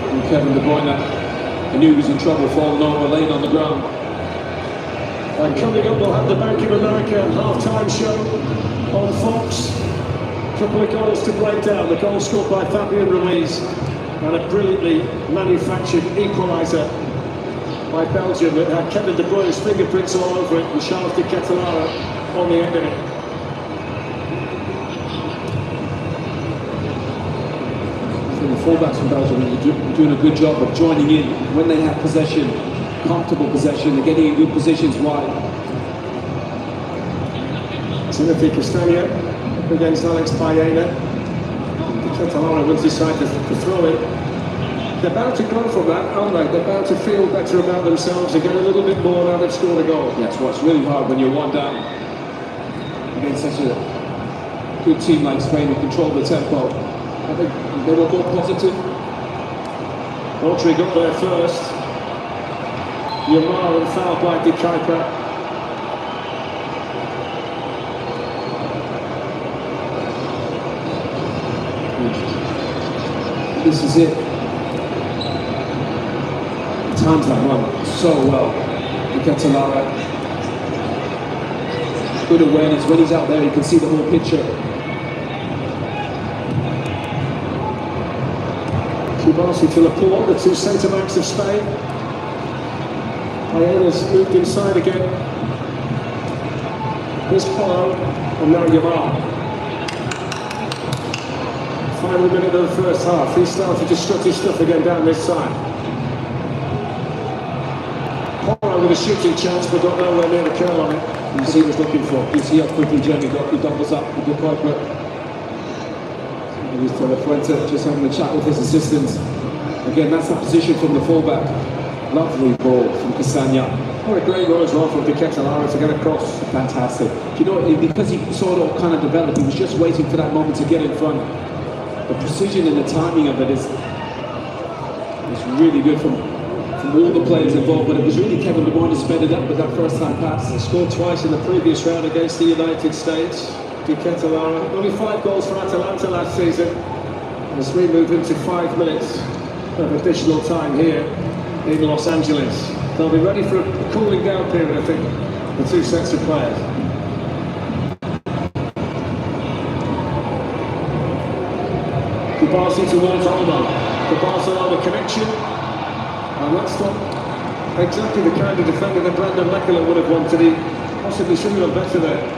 And Kevin De Bruyne, I knew he was in trouble, falling over, laying on the ground. And coming up, we'll have the Bank of America half-time show on Fox. Couple of goals to break down. The goal scored by Fabian Ruiz and a brilliantly manufactured equaliser by Belgium that had Kevin De Bruyne's fingerprints all over it and Charles De Ketelaere on the end of it. The fullbacks from Belgium are doing a good job of joining in when they have possession, comfortable possession. They're getting in good positions wide. Timothy Castagne against Alex Baena. De Ketelaere will decide to throw it. They're bound to grow from that, aren't they? They're bound to feel better about themselves and get a little bit more now they've scored a goal. That's what's really hard when you're one down against such a good team like Spain who control the tempo. I think they were more positive. Autry got there first. Yamal and fouled by De Kuiper. This is it. Times that one so well. De Ketelaere. Good awareness. When he's out there, you can see the whole picture. Kubasi to Laporte, the two centre-backs of Spain. Baena's moved inside again. Here's Porro, and now Yamal. Final minute of the first half. He started to strut his stuff again down this side. Porro with a shooting chance, but got nowhere near the curl on it. You see what he was looking for. You see how quickly Jeremy got the doubles up with the Kuiper. He was Fuente just having a chat with his assistants. Again, that's that position from the fullback. Lovely ball from Castagne. What a great run as well from De Ketelaere to get across. Fantastic. You know, because he saw it all kind of develop, he was just waiting for that moment to get in front. The precision and the timing of it is really good from all the players involved, but it was really Kevin De Bruyne to sped it up with that first-time pass. He scored twice in the previous round against the United States. De Ketelaere, only 5 goals for Atalanta last season. As we move into 5 minutes of additional time here in Los Angeles. They'll be ready for a cooling down period, I think, the two sets of players. Kubasi towards Olmo. The Barcelona connection. And that's not exactly the kind of defender that Brandon Leckler would have wanted. He possibly should have done better there.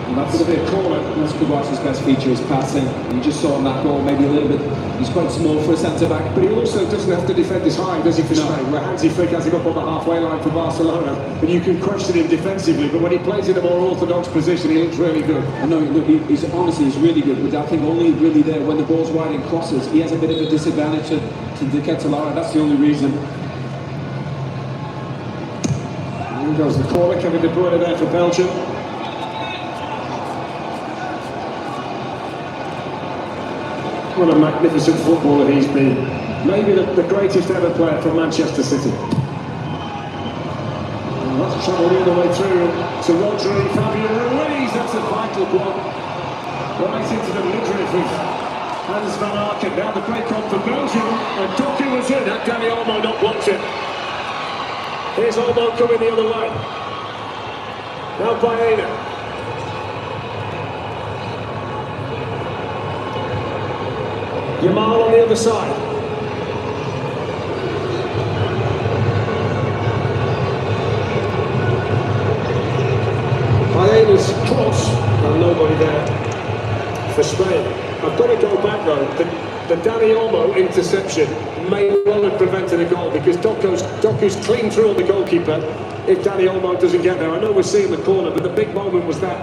And that's going to be a corner. That's Kubasi's best feature, is passing. You just saw on that goal, maybe a little bit. He's quite small for a centre-back. But he also doesn't have to defend his high, does he, for Spain? Where Hansi Flick has him up on the halfway line for Barcelona. And you can question him defensively, but when he plays in a more orthodox position, he looks really good. I know, he's really good, but I think only really there when the ball's wide and crosses. He has a bit of a disadvantage to De Ketelaere. That's the only reason. And goes the corner, Kevin De Bruyne there for Belgium. What a magnificent footballer he's been. Maybe the greatest ever player from Manchester City. And that's travelled all the way through to Roja and Lukaku. That's a vital block. Right into the midriff with Hans van Aken. Now the break on for Belgium. And Doku was in. Had Dani Olmo not blocked it. Here's Olmo coming the other way. Now Baena. Yamal on the other side. Baena's cross, and nobody there for Spain. I've got to go back though. The Dani Olmo interception may well have prevented a goal because Doku's clean through on the goalkeeper if Dani Olmo doesn't get there. I know we're seeing the corner, but the big moment was that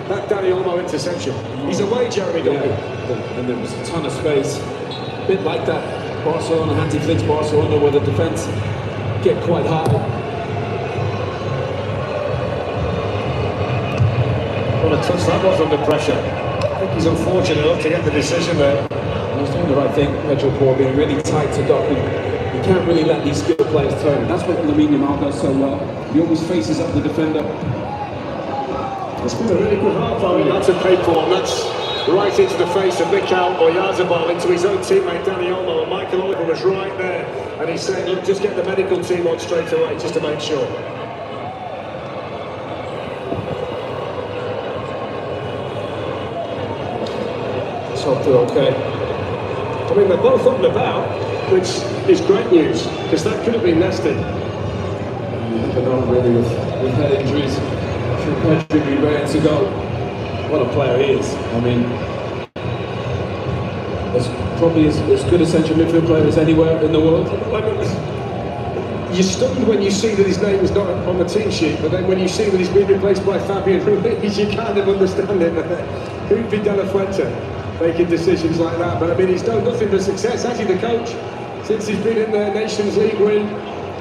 Dani Olmo interception. He's away, Jeremy Doku. Yeah, and there was a ton of space. A bit like that Barcelona, anti-flinch Barcelona, where the defence get quite high. What a touch that was under pressure. I think he's unfortunate enough to get the decision there. He's doing the right thing, Pedro Paul, being really tight to Doku. You can't really let these skilled players turn. That's what Lamine Yamal does so well. He always faces up the defender. It's been a really good half. I mean, that's a paid for, and that's right into the face of Mikhail Oyarzabal, into his own teammate Dani Olmo, and Michael Oliver was right there. And he's saying, look, just get the medical team on straight away, just to make sure. Let's hope they're okay. I mean, they're both up and about, which is great news, because that could have been nasty. You never know, really, with head injuries. Should Pedro be ready to go? What a player he is. I mean, that's probably as good a central midfield player as anywhere in the world. You're stunned when you see that his name is not on the team sheet, but then when you see that he's been replaced by Fabian Ruiz, you kind of understand it. Who'd be De La Fuente making decisions like that? But I mean, he's done nothing but success, actually, the coach, since he's been in the Nations League win,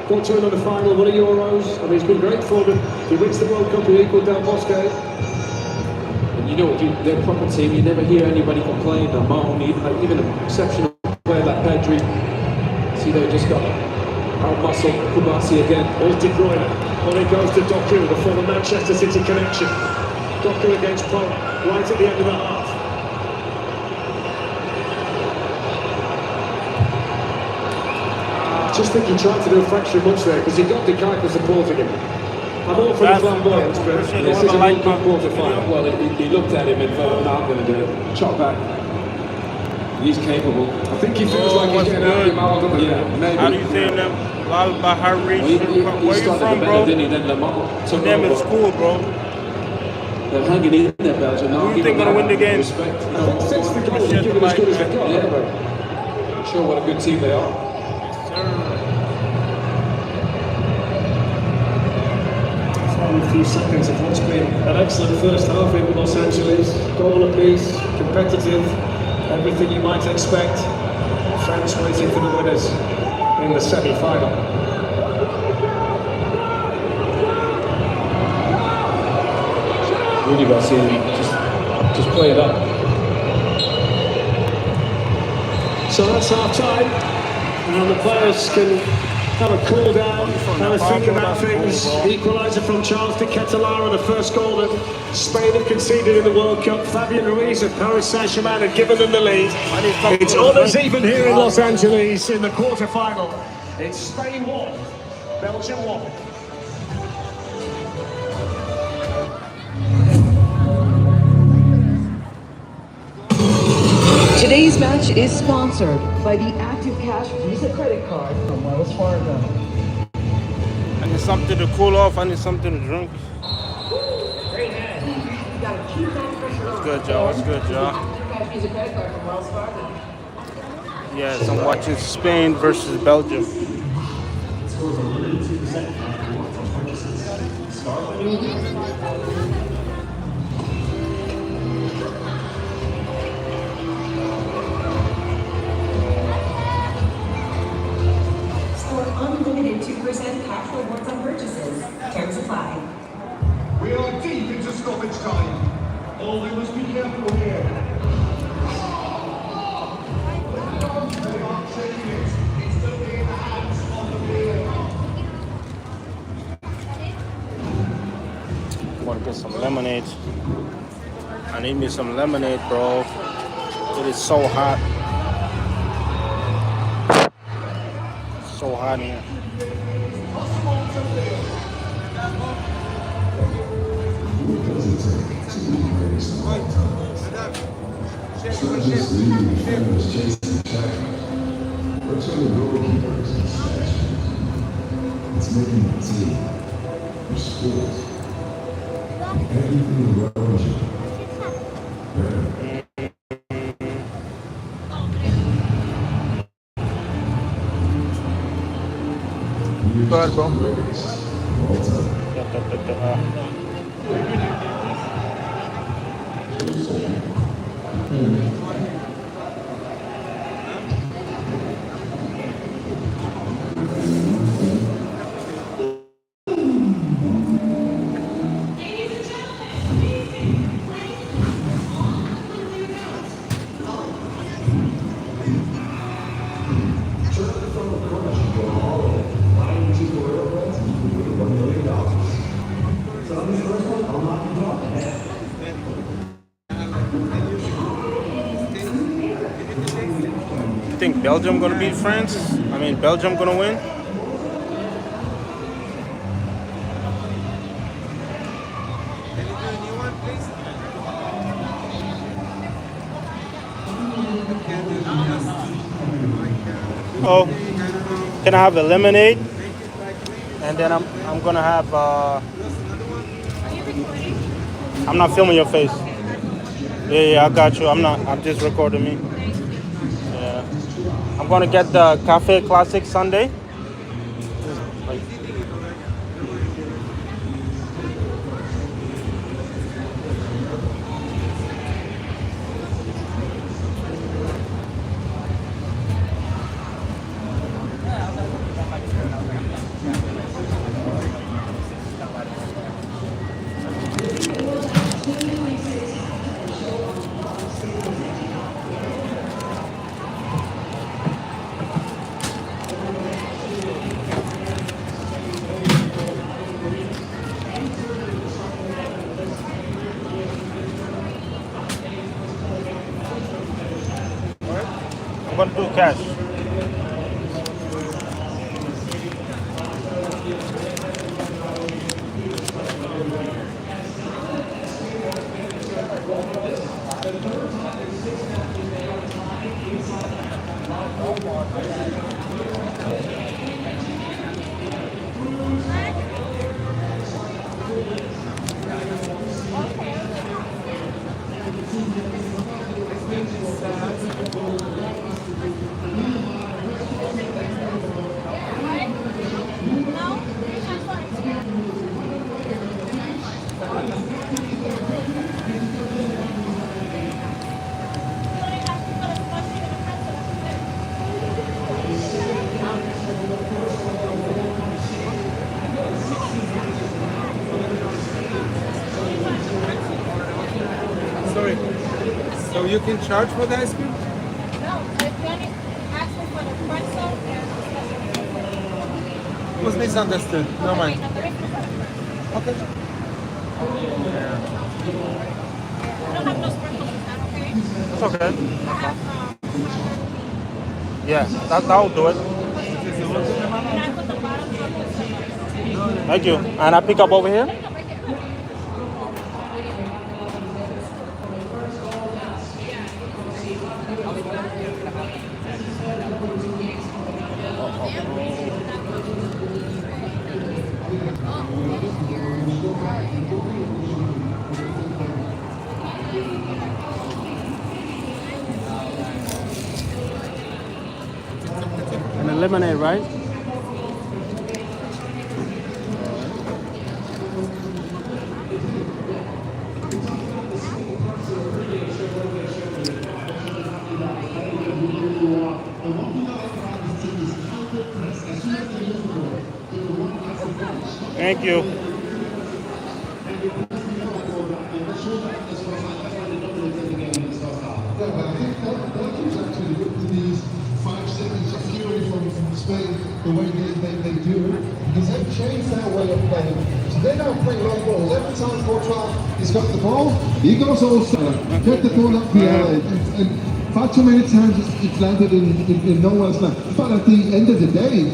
got to another final, won a Euros. I mean, he's been great for them. He wins the World Cup, he equalled Del Bosque. And you know what, their proper team, you never hear anybody complain, or moan, even an exceptional player like Pedri. See, they just got out-muscled Kubasi again. There's De Bruyne. On it goes to Doku, the former Manchester City connection. Doku against Pope, right at the end of the half. I just think he tried to do a fraction much there, because he got De Kuyper supporting him. I'm all for the flamboyance, but this is a World Cup Quarterfinal. Well, he looked at him and thought, no, I'm going to do it. Chop back. He's capable. I think he feels like he's getting out of him. Yeah, maybe. How do you say them? Lal Bahar Reach. Where you from, bro? So them in school, bro. They're hanging in there, Belgium. Who do you think gonna win the game? Respect. I think since the goal, they've given as good as they've got. Yeah. Sure, what a good team they are. A few seconds of what's been an excellent first half in Los Angeles. Goal apiece, competitive, everything you might expect. France waiting for the winners in the semi-final. Really well seen. Just play it up. So that's half time. And the players can have a cool down, have a think about things. Equaliser from Charles de Ketelaere, the first goal that Spain have conceded in the World Cup. Fabian Ruiz of Paris Saint-Germain had given them the lead. It's honours even here in Los Angeles in the quarter-final. It's Spain 1, Belgium 1. Today's match is sponsored by the Active Cash Visa credit card from Wells Fargo. I need something to cool off. I need something to drink. Great hand. You got a cute What's good, y'all? What's good, y'all? Active Cash Visa credit card from Wells Fargo. Yes, I'm watching Spain versus Belgium. Unlimited 2% cash rewards on purchases. Terms apply. We are deep into stoppage time. Oh, we must be careful here. need me some lemonade, bro. It is so hot. So hot in here. Works on the goalkeepers and strategy. It's making the team, your sport, everything around you better. Go ahead, bro. You think Belgium gonna beat France? I mean, Belgium gonna win? Oh, can I have a lemonade? And then I'm gonna have. I'm not filming your face. Yeah, I got you. I'm just recording me. Yeah. I'm gonna get the Cafe Classic Sundae. I'm gonna do cash. Sorry. So you can charge for the ice cream? No, if you ask for the pretzel and Was misunderstood. No mind. Okay. I don't have no sprinkles, is that okay? It's okay. I have, Yeah, that'll do it. can I put the bottom chocolate? Thank you. And I pick up over here? And a lemonade, right? Thank you. The way they do it, because they've changed their way of playing. So they don't play long balls. Every time Portugal He's got the ball. He goes also get the ball up the alley. And far too many times it's landed in no one's land. But at the end of the day,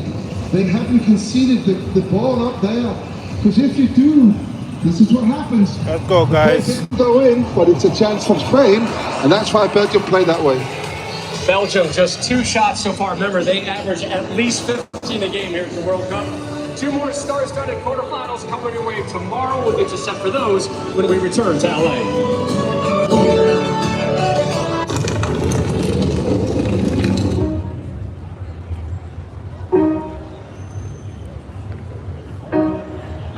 they haven't conceded the ball up there. Because if you do, this is what happens. Let's go, guys. It didn't go in, but it's a chance from Spain, and that's why Belgium play that way. Belgium just 2 shots so far. Remember, they average at least 15 a game here at the World Cup. 2 more star-studded quarterfinals coming your way tomorrow. We'll get you set for those when we return to LA.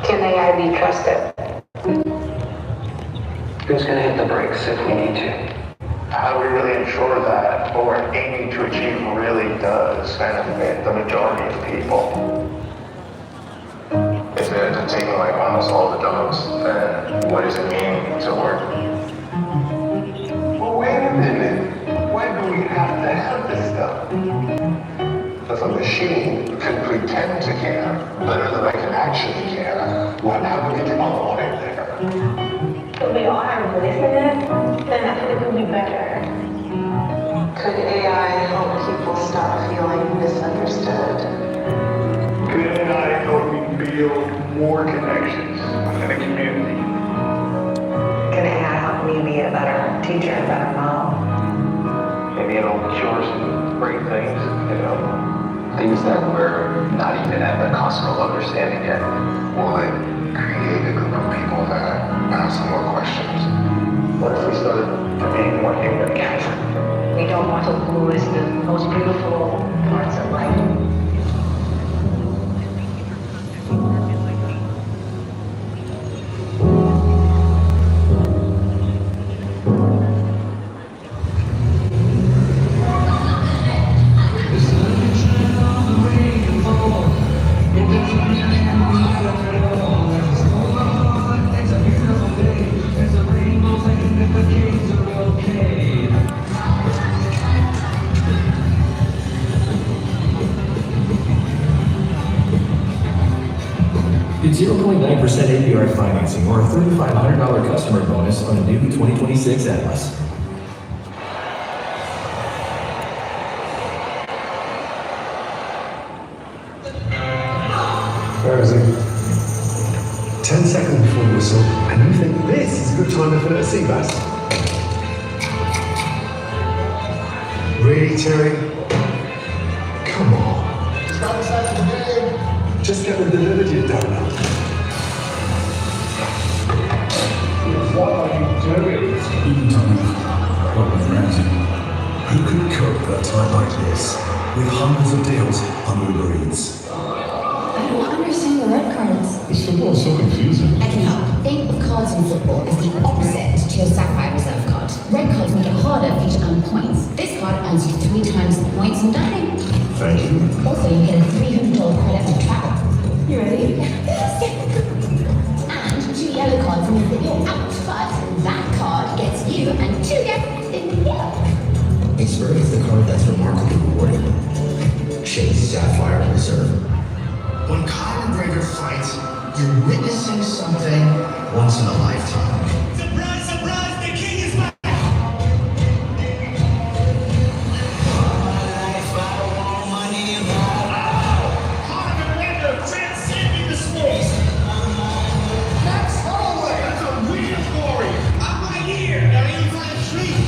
Can AI be trusted? Who's going to hit the brakes if we need to? How do we really ensure that what we're aiming to achieve really does benefit the majority of people? If it ends up taking like almost all the jobs, then what does it mean to work? Well, wait a minute. Why do we have to have this stuff? If a machine can pretend to care better than I can actually care, what happened to all in there? If we all are listening, then I think it would be better. Could AI help people stop feeling misunderstood? Could AI help me build more connections in a community? Can AI help me be a better teacher, a better mom? Maybe it'll cure some great things, you know? Things that we're not even at the cusp of understanding yet. Will it create a group of people that ask more questions? What if we started to be more human again? We don't want to lose the most beautiful parts of life. Get 0.9% APR financing or a $3,500 customer bonus on a new 2026 Atlas. Where is he? 10 seconds before the whistle, and you think this is a good time to fill a sea bass? Really, Terry? Come on. It's not exciting the game. Just get them delivered, you donut. What are you doing? Even time. What was Ramsey? Who could cope at a time like this with hundreds of deals on Uber Eats? I don't understand the red cards. This football is so confusing. I can help. Think of cards in football as the opposite to your Sapphire Reserve card. Red cards make it harder for you to earn points. This card earns you 3 times the points in dining. Thank you. Also, you get a $300 credit for travel. You ready? And 2 yellow cards means that you're out, but that card gets you and 2 guests in the yellow. Experience the card that's remarkably rewarding. Chase Sapphire Reserve. When Kyle and Gregor fight, you're witnessing something once in a lifetime. Surprise, surprise, the king is back! Transcending the sports! That's Holloway! That's a weird glory! I'm right here! Now you find a treat!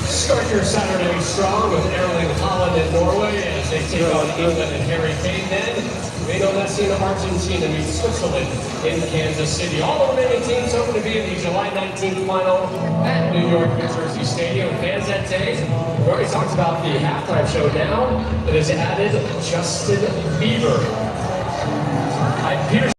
Start your Saturday strong with Erling Haaland in Norway as they take on England and Harry Kane then. We know that's seen Argentina meets Switzerland in Kansas City. All the remaining teams hoping to be in the July 19th final at New York, New Jersey Stadium. Fans that day, we already talked about the halftime show now that has added Justin Bieber. Peter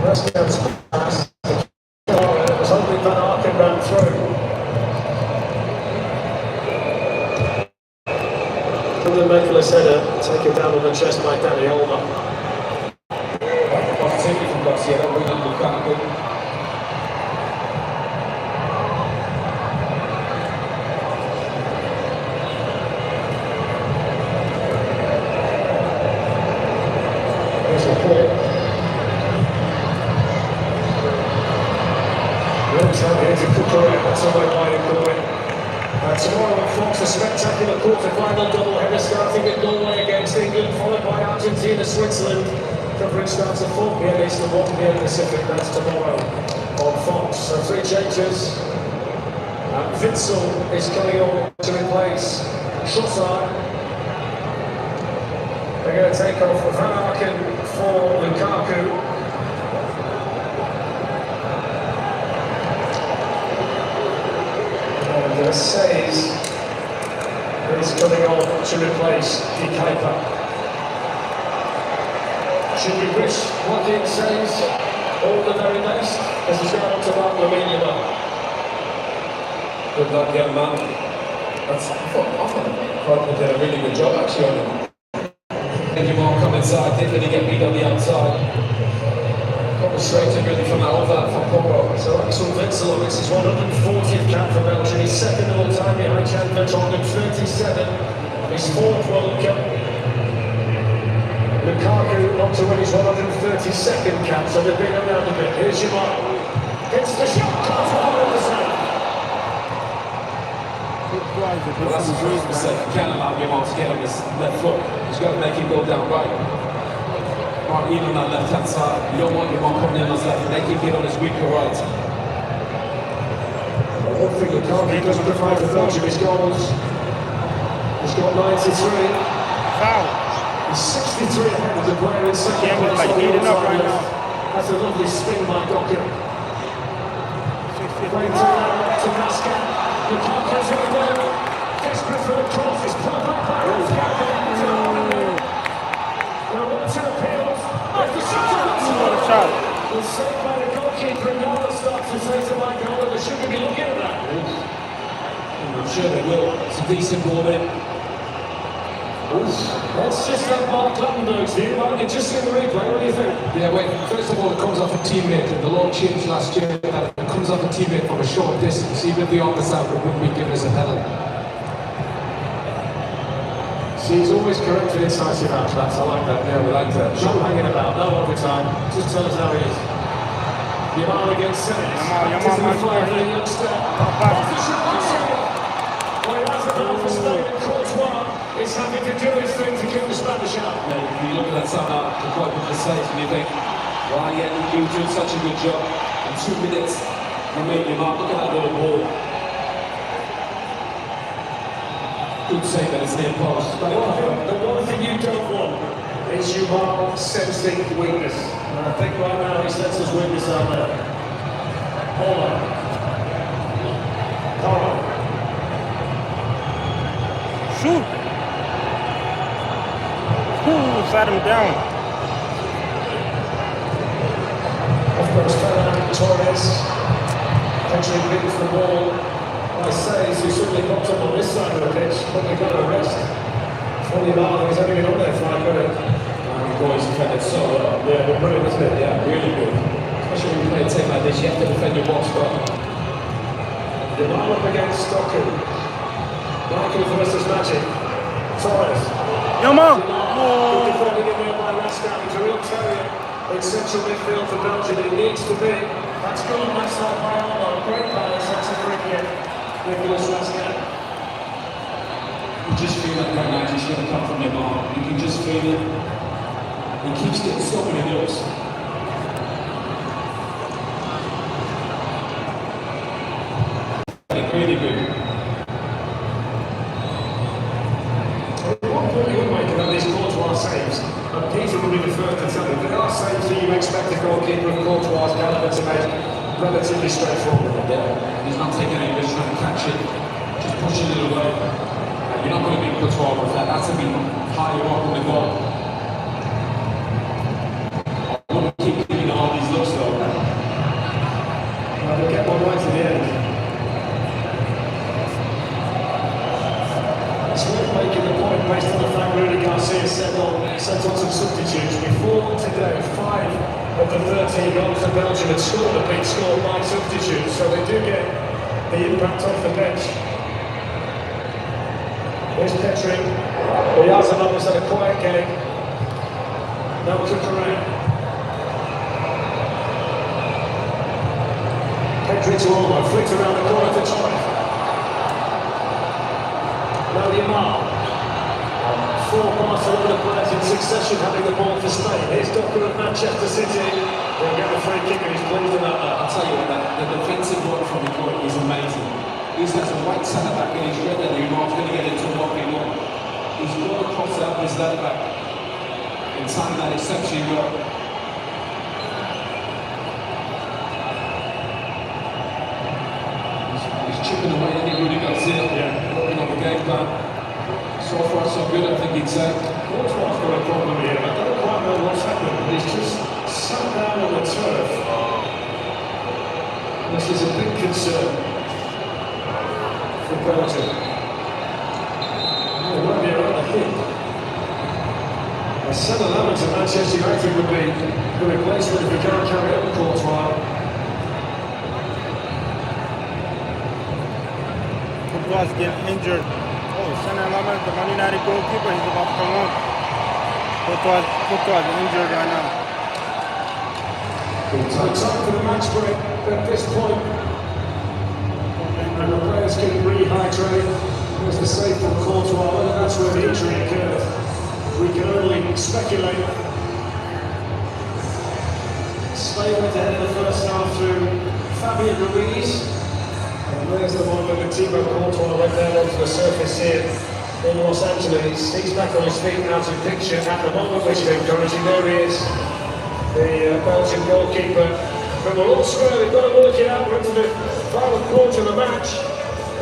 Rescan's pass. It was hoping Van Aken ran through. Couldn't make a header, taken down on the chest by Danny Olmo. Positivity from Garcia, Romelu Lukaku. There's a ball. Looks like here's a Kukurea, that's away by Kukurea. Tomorrow at Fox, a spectacular quarter-final double-header starting with Norway against England, followed by Argentina, Switzerland. Coverage starts at 4 p.m. Eastern, 1 p.m. Pacific. That's tomorrow on Fox. So 3 changes. Witzel is coming on to replace Trossard. They're going to take off Van Aken for Lukaku. Says is coming on to replace De Kuyper. Should we wish Joaquin Says all the very best as he's gone on to mark Lamine Yamal? Good luck, young man. I thought they did a really good job actually on him. Yamal come inside, didn't really get beat on the outside. Frustrated really from that overlap from Pogba. So Axel Witzel makes his 140th cap for Belgium. He's second all time behind Jan Vertonghen, 37. His 4th World Cup. Lukaku on to win his 132nd cap, so they've been around a bit. Here's Yamal. Gets the shot, can't hold on the side. Well, that's the first mistake. You can't allow Yamal to get on his left foot. He's got to make him go down right. Or even on that left-hand side. You don't want Yamal coming in on his left. Make him get on his weaker right. One thing Lukaku doesn't provide for Belgium is goals. He's got 93. Foul. He's 63 ahead of the player in second place. Like heating up right now. That's a lovely spin by Dokken. Playing to Masca. Lukaku's in there. Desperate for the cross. It's put back by Lukaku. Now what's an appeal? After such a shot. Was saved by the goalkeeper and now it starts to say to Mike Owen, they shouldn't be looking at that. I'm sure they will. It's a decent ball in. Let's just have Mark Clattenburg's view. Mark, you just seen the replay, what do you think? Yeah, wait, first of all, it comes off a teammate. The law changed last year that it comes off a teammate from a short distance. Even the opposite wouldn't be given as a penalty. She's always correct and incisive after that, I like that. Yeah, we like that. No hanging about, no overtime. Just tell us how it is. Yamal against Senes. Yamal, the youngster. Off the shot, well, he has the ball for Spain and Courtois is having to do his thing to keep the Spanish out. Yeah, you look at that somehow, the quite good mistakes, and you think, why are you doing such a good job? In 2 minutes, you make your mark. Look at that little ball. Good save at his near post. The one thing you don't want is Yamal sensing weakness. And I think right now he senses weakness out there. Hold on. Shoot! Ooh, sat him down. Of course, Ferran Torres actually wins the ball. I say, he certainly popped up on this side of the pitch, probably got a rest. 20 miles, he's only been on there for 5 minutes. The boys defended so well. Yeah, but brilliant, isn't it? Yeah, really good. Especially when you play a team like this, you have to defend your box well. Yamal up against Dokken. Michael versus Magic. Torres. Yamal! Good defending in there by Rascal. He's a real terrier in central midfield for Belgium. He needs to be. That's good. Nice side by Olmo. Great balance. That's a free kick. Nicolas Rascal. You just feel that that match is going to come from Yamal. You can just feel it. He keeps getting so many goals. Really good. One point you're making on these Courtois saves, and Peter will be the first to tell you, there are saves that you expect a goalkeeper of Courtois' caliber to make relatively straightforward. Yeah, he's not taking any risk trying to catch it, just pushing it away. You're not going to beat Courtois with that. That's to be higher up in the goal. I wouldn't keep giving all these looks though. sent on some substitutes. Before today, 5 of the 13 goals for Belgium had scored have been scored by substitutes, so they do get the impact off the bench. Here's Petri. Yamal has had a quiet game. Now to Correa. Petri to Olmo, flicks around the corner to Torres. Lamine Yamal. 4 Barcelona players in succession having the ball for Spain. Here's Docker of Manchester City. They'll get the free kick and he's pleased about that. I'll tell you what, the defensive work from the court is amazing. He's got a white centre back and he's read that he's going to get into what he wants. He's got to cross out his left back and time that exceptionally well. He's chipping away and he really got it. Yeah. Working on the game plan. So far so good, I think he'd say. Courtois got a problem here. I don't quite know what's happened, but he's just sat down on the turf. This is a big concern for Belgium. Oh, might be around the hip. A centre Lamine to Manchester United would be the replacement if we can't carry on Courtois. Courtois getting injured. Oh, Sané Lamine, the Man United goalkeeper, he's about to come on. Courtois is injured right now. Time for the match break at this point. And the players can rehydrate. There's the save from Courtois, whether that's where the injury occurred. We can only speculate. Spain went ahead in the first half through Fabian Ruiz. And there's the moment that Thibaut Courtois went down onto the surface here in Los Angeles. He's back on his feet now to picture at the moment, which is encouraging. There he is, the Belgian goalkeeper. But we're all square, we've got to work it out. We're into the final quarter of the match.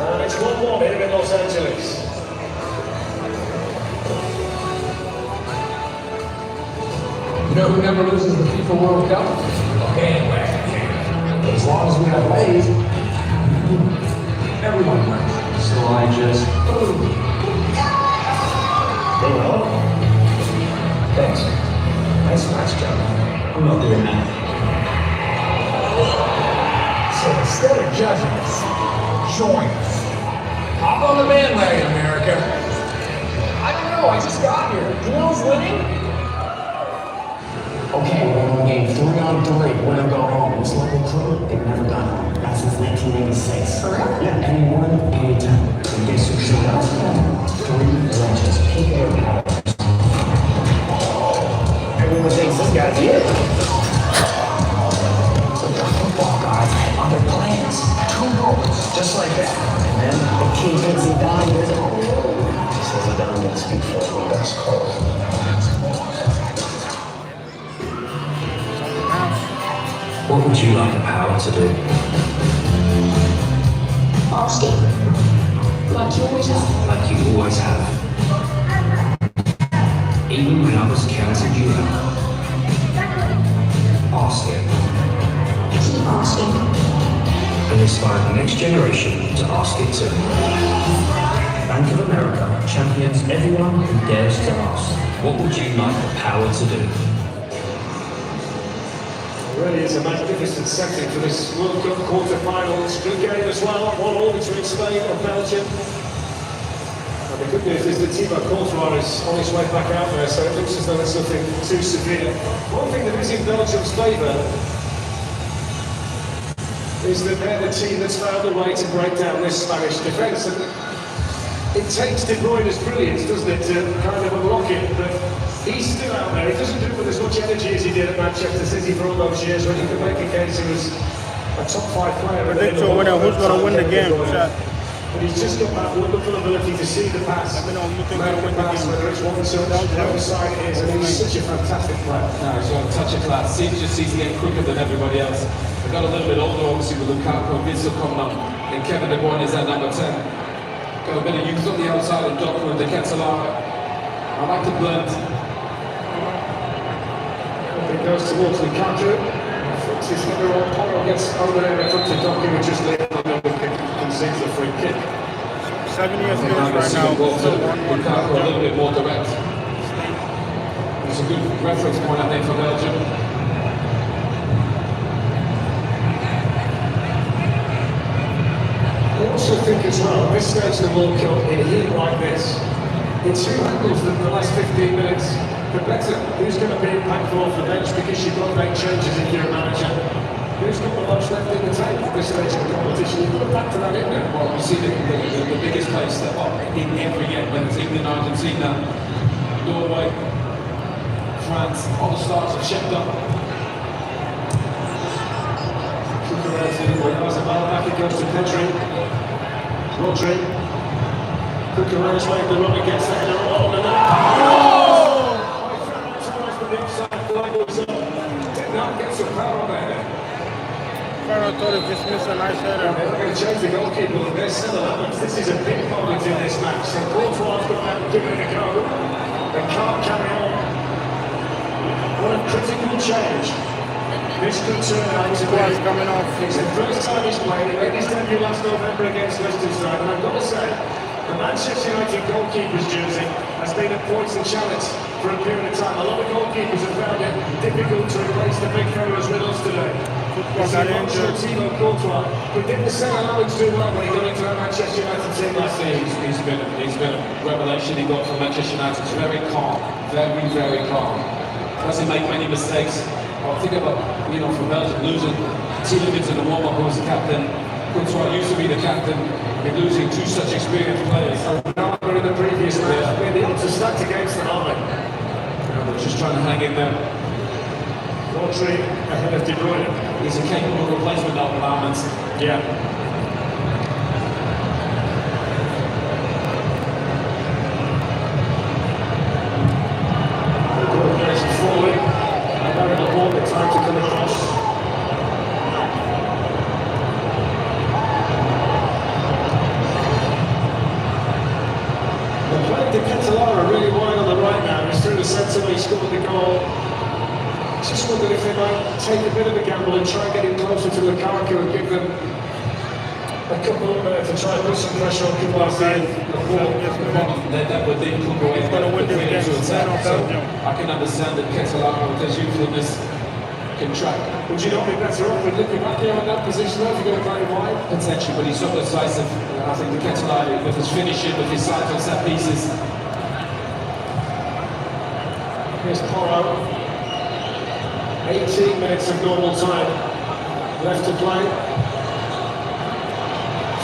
And it's 1-1 here in Los Angeles. You know who never loses the FIFA World Cup? Bandwagon. As long as we have ways, everyone wins. So I just well, thanks. Nice job. I'm not doing that. So instead of judging us, join us. Hop on the bandwagon, America. I don't know, I just got here. You know who's winning? Okay, we're on game 3 on 3. Win or go home. This local crew, they've never gone home. Not since 1986. For real? Yeah, anyone, anytime. And guess who showed up? 3 legends. Peak their powers. Everyone thinks this guy's it. But the football gods had other plans. 2 goals, just like that. And then the king thinks he died. He says he doesn't speak for him. That's cold. What would you like the power to do? Ask it. Like you always have. Like you always have. Even when others counted you out. Ask it. Keep asking. And inspire the next generation to ask it too. Bank of America champions everyone who dares to ask. What would you like the power to do? Really is a magnificent setting for this World Cup quarterfinal. It's a good game as well, 1-1 between Spain and Belgium. And the good news is that Thibaut Courtois is on his way back out there, so it looks as though it's nothing too severe. One thing that is in Belgium's favour is that they're the team that's found a way to break down this Spanish defence. And it takes De Bruyne's brilliance, doesn't it, to kind of unlock it, but he's still out there. He doesn't do it with as much energy as he did at Manchester City for all those years when he could make a case he was a top 5 player. Prediction winner, who's going to win the game? But he's just got that wonderful ability to see the pass. Let me know who you think Make will win the the pass, game. whether it's one touch, whatever side it is, and he's such a fantastic player. No, he's got a touch of class. Seems just he's getting quicker than everybody else. They got a little bit older, obviously, with Lukaku and Vincent coming up. And Kevin De Bruyne is at number 10. Got a bit of youth on the outside and Docker and De Ketelaere. I like the blend. It goes towards Lukaku. Flicks his finger on. Porro gets over there in front of Docker, who just laid on the kick and sees the free kick. 7 years finished right now. Lukaku a little bit more direct. a good reference point, I think, for Belgium. I also think as well, at this stage of the World Cup, in a heat like this, it's who handles the last 15 minutes the better. Who's going to be impactful off the bench because you've got to make changes if you're a manager. Who's got the most left in the tank at this stage of the competition? You've got to factor that in there. Well, we see the biggest players step up in every game, whether it's England, Argentina, Norway, France, all the stars have checked up. Back it goes to Pedri. Rodri. Cucurella's made the run against the header. Oh, and did not get some power on that header. Ferran Torres just missed a nice header. They're not going to change the goalkeeper with this. This is a big moment in this match. So Courtois got out and given it a go. They can't carry on. What a critical change. This could turn out to be coming off. It's the first time he's played. He made his debut last November against Liechtenstein. And I've got to say, the Manchester United goalkeeper's jersey has been a points and challenge for a period of time. A lot of goalkeepers have found it difficult to replace the big fellas with us today. Thibaut Courtois, but didn't Sam Alex do well when he got into that Manchester United team last season? He's been a revelation he got from Manchester United. He's very calm, very calm. Doesn't make many mistakes. Well, think about, for Belgium losing 2 minutes in the warm-up, who was the captain. Courtois used to be the captain. You're losing 2 such experienced players. Remember in the previous match, where the odds are stacked against them, aren't they? They're just trying to hang in there. Rodri ahead of De Bruyne. He's a capable replacement of Lamine. Yeah. Forward. And now in the ball, the time to come across. They're playing De Ketelaere really wide on the right now. He's through the centre where he scored the goal. Just wondered if they might take a bit of a gamble and try and get him closer to Lukaku and give them a couple of minutes to try and put some pressure on Kubarsi. That would then cook away the freedom to attack. So I can understand that Ketelaere, with his youthfulness, can track. Would you not be better off with looking back here in that position though, if you're going to play wide? Potentially, but he's so decisive. I think the Ketelaere, with his finishing, with his sight on set pieces. Here's Porro. 18 minutes of normal time left to play.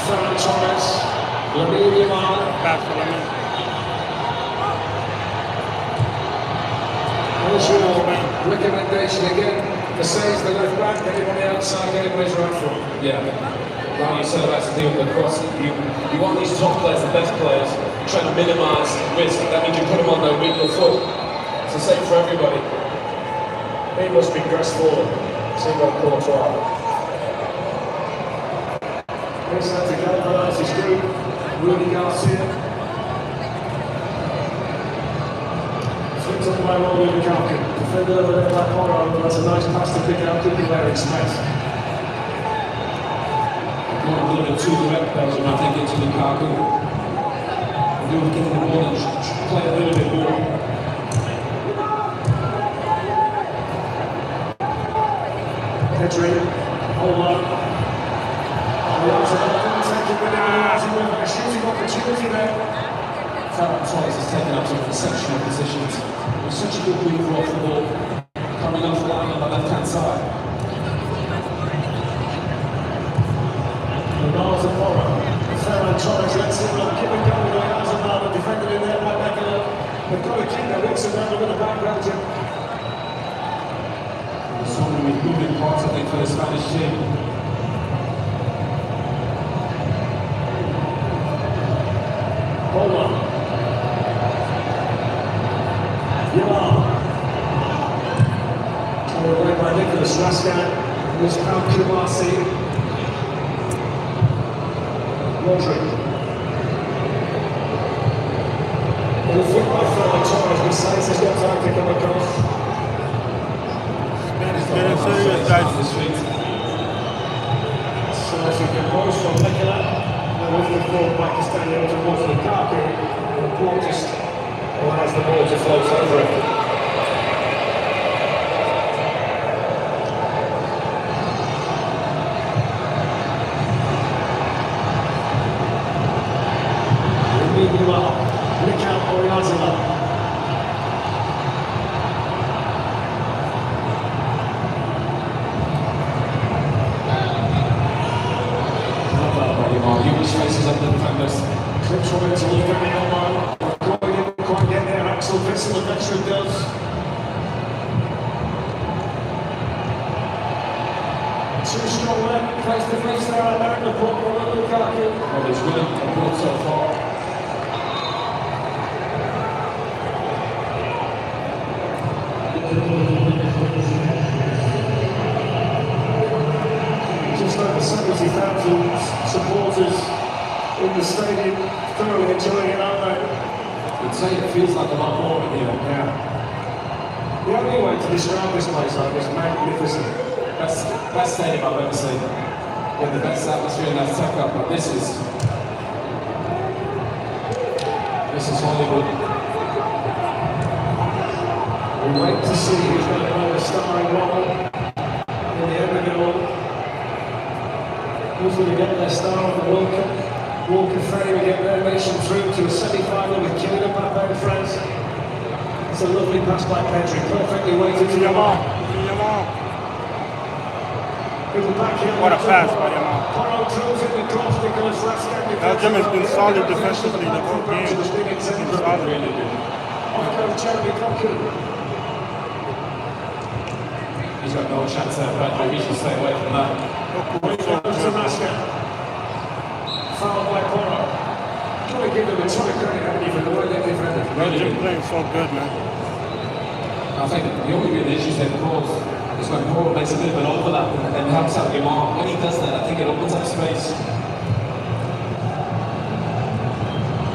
Ferran Torres, Lamine Yamal. There's your recommendation again. The saves the left back, get him on the outside, get him on his right foot. Yeah. Like you said about to deal with the cross, you want these top players, the best players, trying to minimise risk. That means you put them on their weaker foot. It's the same for everybody. He must be crestfallen. Thibaut Courtois. Here's how to galvanise his group. Rudy Garcia. Flipped up by Romelu Lukaku. Defender over there by Porro. That's a nice pass to pick out Cucurella in space. Going a little bit too direct, Belgium, I think, into Lukaku. They were getting the ball and play a little bit more. Pedri, hold on. A shooting opportunity there. Ferran Torres has taken up some exceptional positions. He's such a good weaver off the ball, coming off the line on the left-hand side. Ronaldo to Porro. Ferran Torres lets him run. Keep it going. Yamal, defender in there, right back alone. They've got to keep their wits around a bit of background. So many moving parts, I think, for the Spanish team. Hold on. Yamal. Carried away by Nicolas Raskin. Here's Pau Kubarsi. Rodri. Little flick by Ferran Torres, but Sainz has got time to come across. Getting serious, guys. So as you can pose from Nicola, now with the ball Pakistani over towards Lukaku, and the ball just allows the ball to float over it. Jewish faces of the defenders. Clips from it to look at Yamal. Didn't quite get there. Axel Witsel, the veteran, does. Two strong men face to face there at American Romelu Lukaku. Well, he's winning the ball so far. Just over 70,000 supporters in the stadium, thoroughly enjoying it, aren't they? I'd say it feels like a lot more in here. Yeah. The only way to describe this place like is magnificent. Best stadium I've ever seen. With the best atmosphere and that setup, but this is Hollywood. We wait to see who's going to play the starring role in the end of it all. Who's going to get their star on the World Cup Walk of Fame and get their nation through to a semi-final with Kylian Mbappe and France. It's a lovely pass by Pedri, perfectly weighted to Yamal. What a pass by Yamal. Belgium has been solid defensively the whole game. It's been solid. He's got no chance there, but he should stay away from that. Foul by Porro. Trying to give them a ton of credit, haven't you, for the way they defended. Belgium playing so good, man. I think the only real issue they've caused is when Porro makes a bit of an overlap and helps out Yamal. When he does that, I think it opens up space.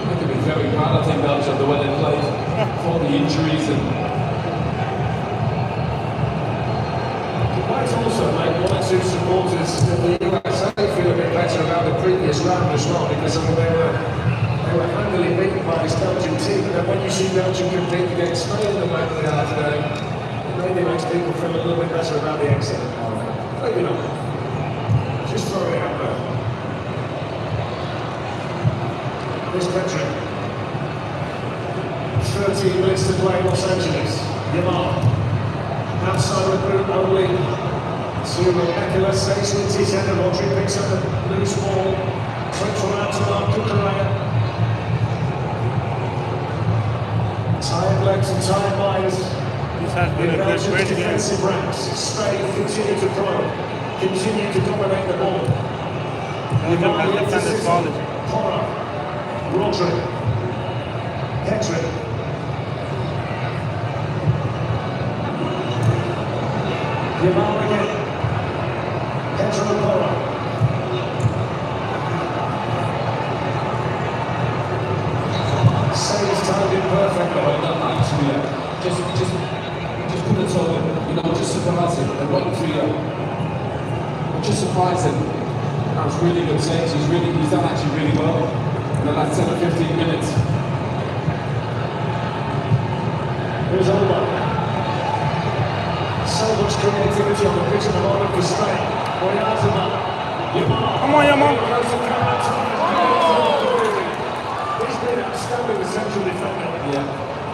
They could be very proud, I think, Belgium, the way they played, all the injuries and. Might also make one or two supporters of the USA feel a bit better about the previous round as well, because I mean, they were handily beaten by this Belgian team, and then when you see Belgium compete against Spain the way they are today, it maybe makes people feel a little bit better about the exit. Maybe not. Just throw it out there. This country. 13 minutes to play in Los Angeles. Yamal. Outside of the group only to Nicolas Says into his header. Rodri picks up a loose ball. Central out to Mark Cucurella. Tired legs and tired minds. This has been a good defensive ranks. Spain continue to probe, continue to dominate the ball. Belgium has defended solid. Porro. Rodri. Pedri. Yamal again. Pedro Porro. Saves timed it perfectly. Well done, actually. Just put it on him. You know, just surprise him and wait for you. Just surprise him. That was really good saves. He's done actually really well in the last 10 or 15 minutes. Here's Alba. So much creativity on the pitch at the moment for Spain. Come on, Yamal. He's been outstanding, the central defender. Yeah,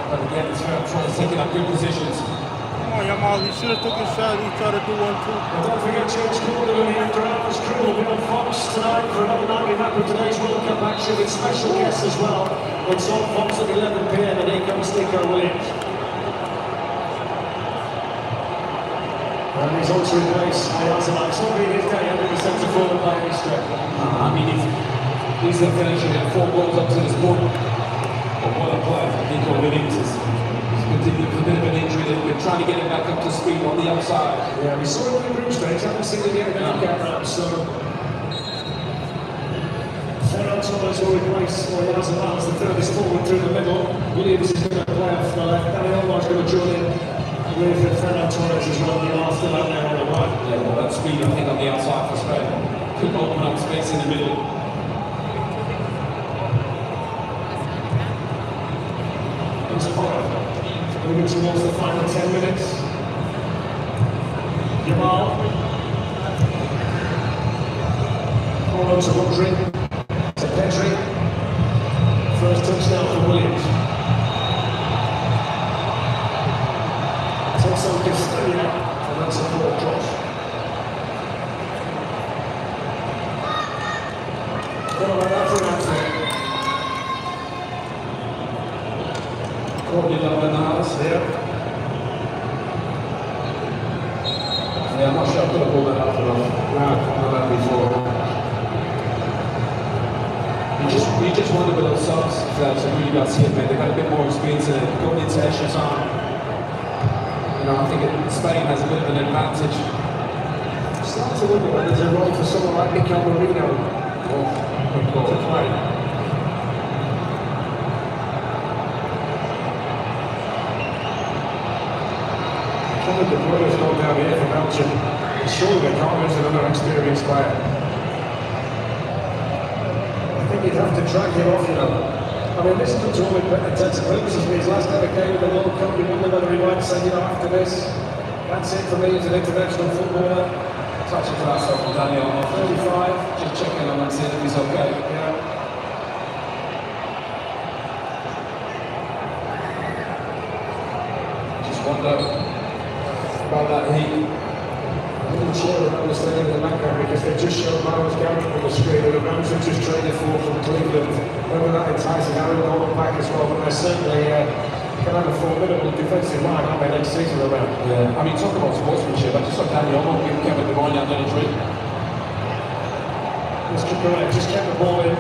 but again, it's trying to take up good positions. Come on, Yamal. He should have took his shot. He tried to do 1-2. And don't forget James Corden and the after-hours crew will be on Fox tonight for another nightly wrap of today's World Cup action with special guests as well. It's on Fox at 11 PM and here comes Nico Williams. And he's on to replace Ayazama. It's not been his day under the centre forward by any stretch. I mean, he's the finisher. He had 4 goals up to this point. But what a player, Nico Williams is. He's been a bit of an injury. They've been trying to get him back up to speed on the outside. Yeah, we saw him in the group stage. Haven't seen him yet in the knockout round, so. Ferran Torres will replace Ayazama as the furthest forward through the middle. Williams is going to play off the left. Danny Olmo's going to join in with Ferran Torres as well. The last still out there on the right. Yeah, well, that speed, I think, on the outside for Spain could open up space in the middle. Into Porro. Moving towards the final 10 minutes. Yamal. Porro to Rodri. To Pedri. First touchdown for Williams. Tosso Castilla. And that's a poor cross. Well, players have really got to see it, mate. They've got a bit more experience in it. Going into extra time, you know, I think Spain has a bit of an advantage. Start to wonder whether there's a role for someone like Mikel Merino to play. Kevin De Bruyne's gone down here for Belgium. Surely they can't lose another experienced player. I think you'd have to drag him off, you know. I mean, this comes all with intents and purposes. His last ever game with the World Cup, you wonder whether he might say, you know, after this, that's it for me as an international footballer. Touch of class off from Daniel, 35, just checking on and seeing if he's okay. Yeah. Just wonder about that heat. I'm not sure I understand in the background because they just showed Miles Garrett on the screen and the Rams have just traded for from Cleveland. Whether that entices Aaron Donald back as well, but they're certainly can have a formidable defensive line, aren't they, next season around? Yeah, I mean, talk about sportsmanship. I just saw Daniel give Kevin De Bruyne under the tree. Mr. Correct, just kept the ball in.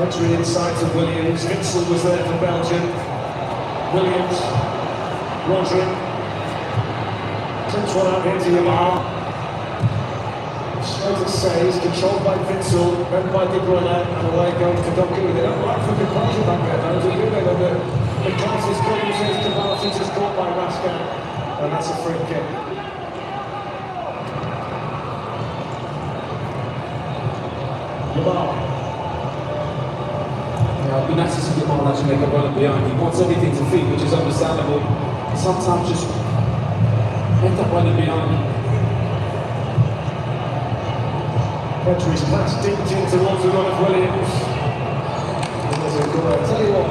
Entry inside to Williams. Witsel was there for Belgium. Williams. Rodri. Tips one out here to Yamal. Straight to Says, controlled by Witsel, then by De Bruyne, and away goes to Doku. They don't like for composure back there, though, do they? The class is good, says Kovacic is caught by Raskan, and that's a free kick. Yamal. Yeah, it'd be nice to see Yamal actually make a run behind. He wants everything to feed, which is understandable. Sometimes just end up running behind. Pedri's pass dipped in towards the run of Williams. There's a goal. I'll tell you what,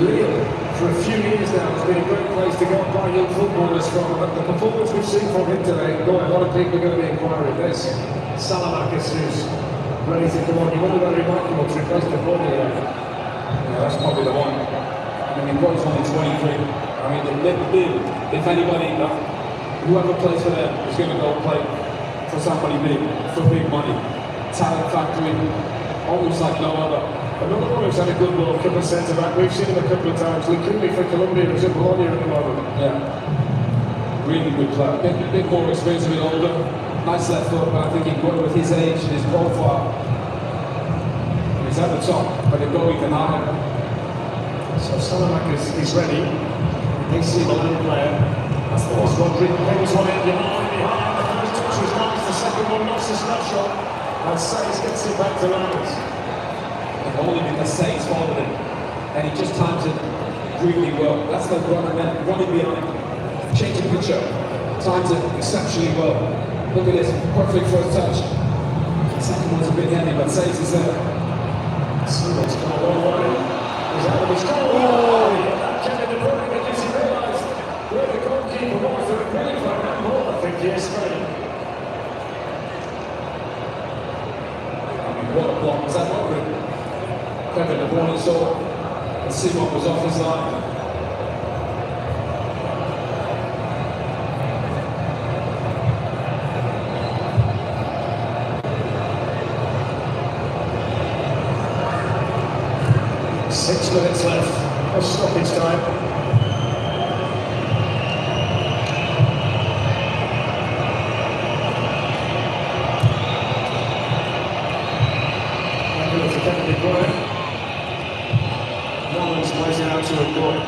Lille, for a few years now, has been a great place to go and buy young footballers from. The performance we've seen from him today, a lot of people are going to be inquiring this. Salamakis, who's ready to come on. You wonder whether he might come on to replace the body there. Yeah, that's probably the one. I mean, Boy's only 23. I mean, if anybody, whoever plays for them is going to go play for somebody big, for big money. Talent factory, almost like no other. Another one who's had a good World Cup centre back. We've seen him a couple of times. Lukaku for Colombia, who's in Bologna at the moment. Yeah. Really good player. Bit more expensive and older. Nice left foot, but I think he's good with his age and his profile. He's at the top, but he'll go even higher. So Salamakis is ready. AC Milan player. That's the one. Rodri hangs on it. Yamal behind. The first touch was nice. The second one knocks the snapshot. And Sainz gets it back to Ramos. Only because Sainz followed him. And he just times it really well. That's the running behind. Changing picture. Times it exceptionally well. Look at this. Perfect first touch. The second one's a bit heavy, but Sainz is there. Simon's come a long way. He's out of his goal. Oh! Kevin De Bruyne because he realised where the goalkeeper was. They were really for that ball, I think, here, Spain. I mean, what a block. Was that not good? Kevin De Bruyne saw and Simon was off his line. Six minutes left of stoppage time. And to Kevin De Bruyne. Mullins plays it out to a goal.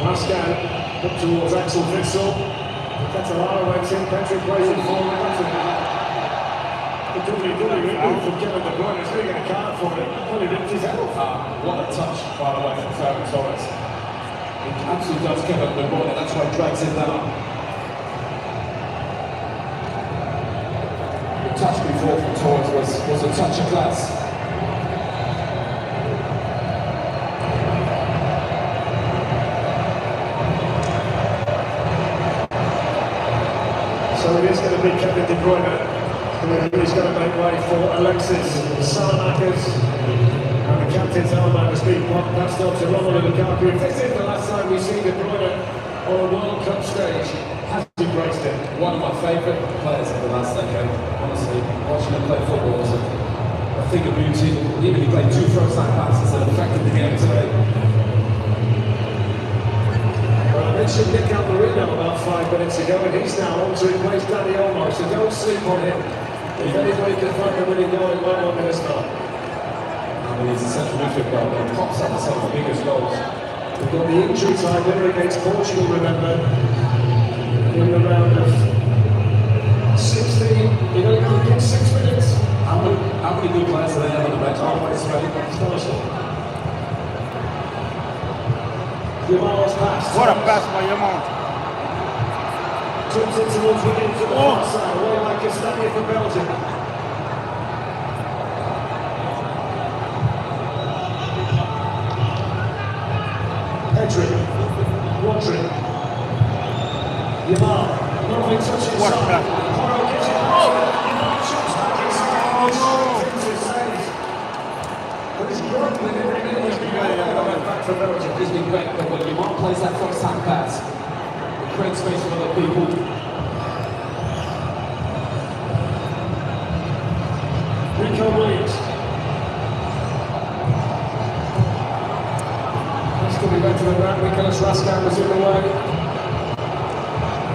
Raskan up towards Axel Witsel. Catalano went in, Pedri plays it forward. The WWE from Kevin De Bruyne is going to get a card for it. Only ripped his head off. What a touch, by the way, from Ferran Torres. He absolutely does Kevin De Bruyne, that's why he drags him down. The touch before from Torres was a touch of class. So it is going to be Kevin De Bruyne. And he's going to make way for Alexis Salamakis. And the captain's armband has been passed on to Romelu Lukaku. If this is the last time we see De Bruyne on a World Cup stage, has embraced it. One of my favourite players of the last decade, honestly. Watching him play football was a thing of beauty. Even he played 2 first-time passes and affected the game today. Well, I mentioned Nick Alvarino about 5 minutes ago, and he's now on to replace Danny Olmo, so don't sleep on him. If anybody can find the winning goal, it might not be this man. I mean, he's a central midfielder and he pops up some of the biggest goals. We've got the injury time winner against Portugal, remember, in the round of 16. You know, you get 6 minutes. How many good players do they have on the bench? Always Spain. Astonishing. Yamal's pass. What a pass by Yamal. Turns it towards Wiggins to the far side, away like Castagne for Belgium. Pedri, Rodri, Yamal, lovely touch inside. Porro gives it back. Yamal shoots back inside. Into save. But he's grumbling every minute. He's been back for Belgium. He's been great, but when Yamal plays that first-time pass, it creates space for other people. Rico Williams. Has to be better than that. Nicolas Raskin was in the way.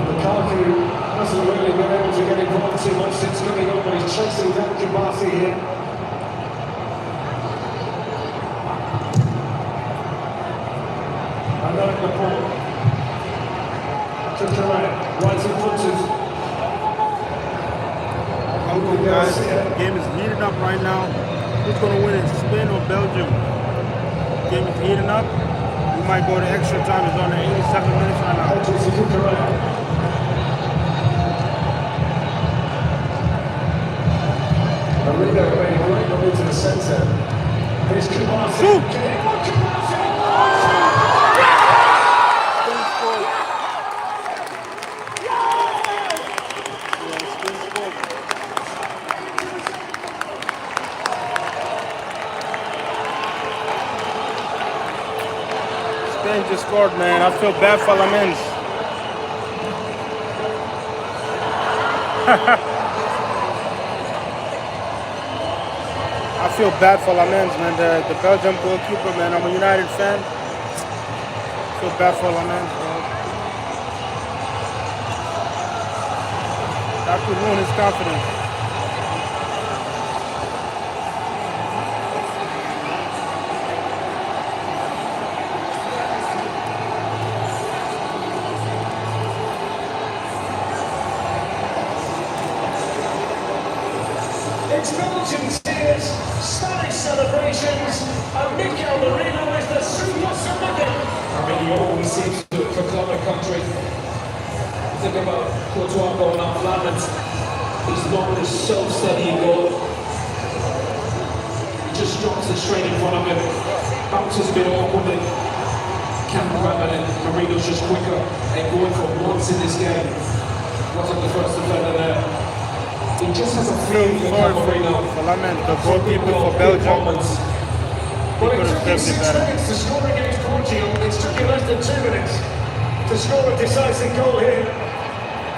Lukaku hasn't really been able to get involved too much since coming up, but he's chasing down Kibasi here. And now in the ball. To Correa, right in front of. Okay, guys, the game is heating up right now. Who's going to win it, Spain or Belgium? The game is heating up. We might go to extra time. It's on the 87 minutes right now. Marino made a great run into the centre. Here's Kibasi. Shoot! Spain just scored, man. I feel bad for Lamine. I feel bad for Lamine, man. The Belgium goalkeeper, man. I'm a United fan. I feel bad for Lamine, bro. That could ruin his confidence. It's Belgium's tears, Spanish celebrations, and Mikel Merino is the super submarine. I mean, he always seems to proclaim a country. Think about Courtois going off Lamine. He's not this so steady in goal. He just drops it straight in front of him. Bounces a bit awkwardly. Can't grab it, and Marino's just quicker and going for once in this game. Wasn't the first defender there. He just has a feel for Marino. For Lamine, the goalkeeper for Belgium. Well, it took him 6 minutes to score against Portugal. It's took him less than 2 minutes to score a decisive goal here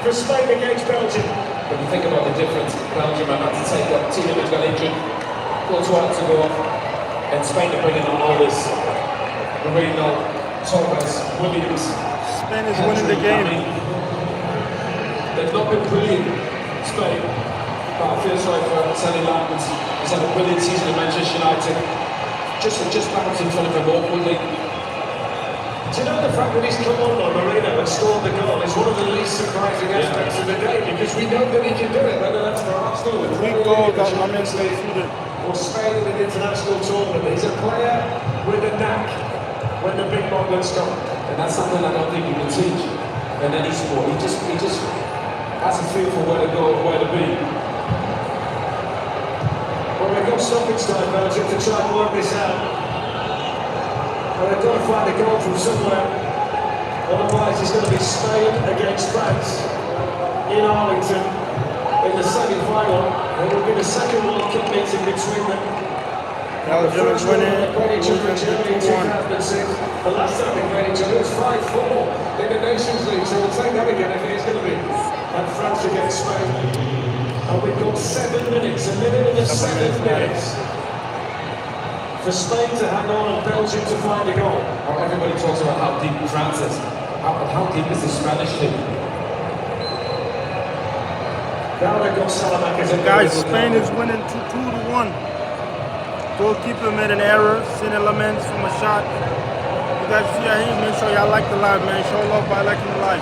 for Spain against Belgium. When you think about the difference, Belgium had to take that team that got injured, Courtois had to go off, and Spain are bringing on all this. Marino, Torres, Williams. Spain is winning the game. They've not been brilliant, Spain, but I feel sorry for Sonny Lamine. He's had a brilliant season at Manchester United. Just bounced in front of him awkwardly. Do you know the fact that he's come on Marino and scored the goal is one of the least surprising aspects of the day, because we know that he can do it, whether that's for Arsenal with Big goal that Lamine conceded. or Spain in an international tournament. He's a player with a knack when the big moments come. And that's something I don't think you can teach in any sport. He just has a feel for where to go and where to be. Well, we've got stoppage time, Belgium, to try and work this out. And they've got to find a goal from somewhere. Otherwise, it's going to be Spain against France in Arlington in the semi-final. It will be the second World Cup meeting between them. Belgium is winning. The last time they played each other was 5-4 in the Nations League, so we'll take that again if it is going to be. And France against Spain. And we've got 7 minutes, a minute and 7 minutes for Spain to hang on and Belgium to find a goal. Everybody talks about how deep France is. How deep is the Spanish league? Now they've got Salamanca's. Guys, Spain is winning 2-1. Goalkeeper made an error, sent elements from a shot. You guys see how he make sure y'all like the live, man. Show love by liking the live.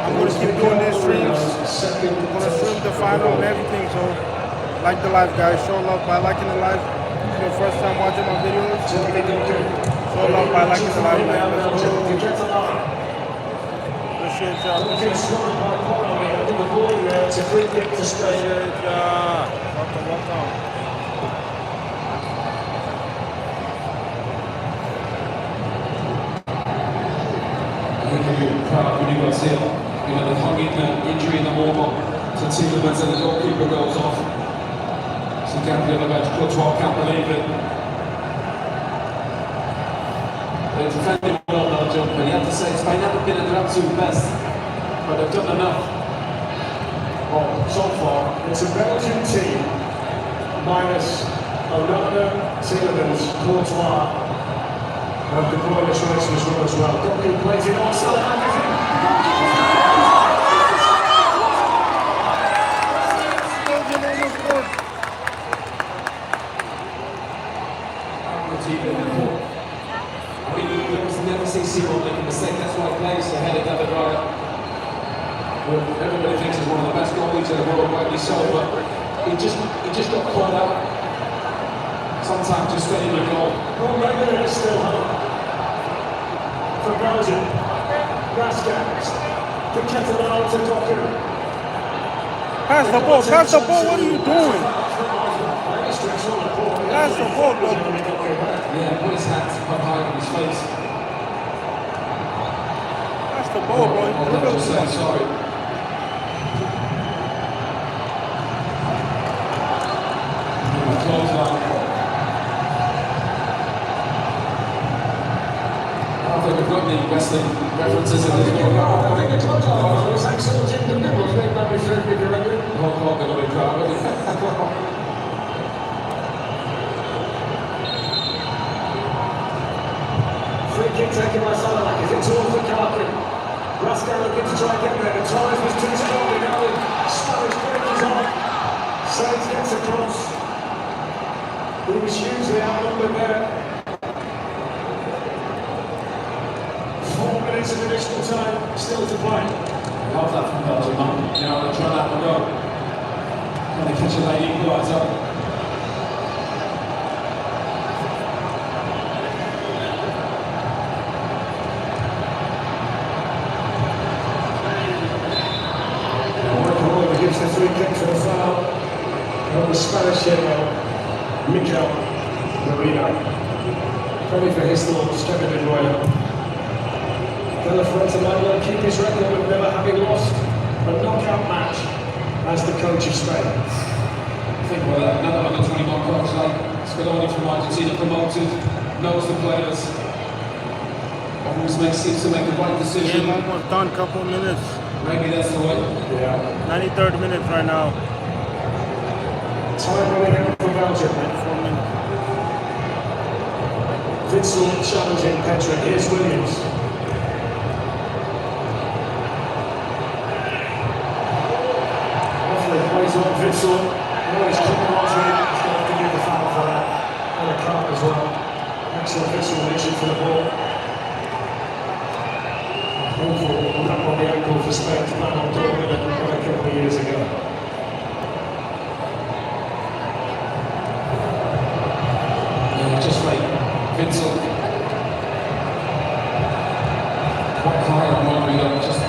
I'm gonna keep doing these streams. I'm gonna stream the final and everything, so like the live, guys. Show love by liking the live. If it's your first time watching my videos, show love by liking the live, man. Let's go. Appreciate y'all. Welcome. Proud when you got to the hugging injury in the warm-up to Tielemans and the goalkeeper goes off. So Gabriel on the bench, Courtois can't believe it. They're defending well, Belgium, but you have to say Spain haven't been at their absolute best, but they've done enough. Well, so far, it's a Belgian team minus Onana, Tielemans, Courtois. And the Bruyne choice was well as well. Doku plays it on Salamanca. Never see Simon make a mistake, that's why he plays ahead of David Raya. Everybody thinks he's one of the best goalies in the world, rightly so, but he just got caught out. Sometimes just getting the goal. Well, maybe there's still hope for Belgium. Rascals, the Catalan to Doku. Pass the ball, what are you doing? Pass the ball, Doku. Yeah, put his hands up high on his face. That's the ball, boy. I'm just saying sorry. Close line. I don't think we've got any wrestling references in this World Cup. I think the close line was excellent in the middle. They might be fair, big record. Hulk Hogan will be proud of it. Free kick taken by Salamanca. Is it towards Lukaku? Rascal looking to try and get there. The drive was too strong. And now the Spanish break is on. Sainz gets across. He was hugely outnumbered there. 4 minutes of additional time still to play. How's that from Belgium, man? You know, they're trying to have a go. Can they catch a late equaliser? Gives the free kick for the foul on the Spanish hero, Mikel Merino. Probably for his thoughts, Kevin De Bruyne. Can the Frontaliano keep his record of never having lost a knockout match as the coach of Spain? I think another under 21 coach like Scaloni from Argentina, promoted, knows the players, always seems to make the right decision. Game almost done, couple of minutes. Maybe that's the way. Yeah. 93rd minute right now. Time running out for Belgium. 94 minutes. Vincent challenging Petra. Here's Williams. Lovely plays on Vincent. Oh, he's coming on to him. He's going to have to give the foul for that. And a card as well. Excellent Vincent reaching for the ball. Hopeful tap on the ankle for Spain to plan on doing it a couple of years ago. Yeah, just like Vincent. Quite high on Rodrigo, just.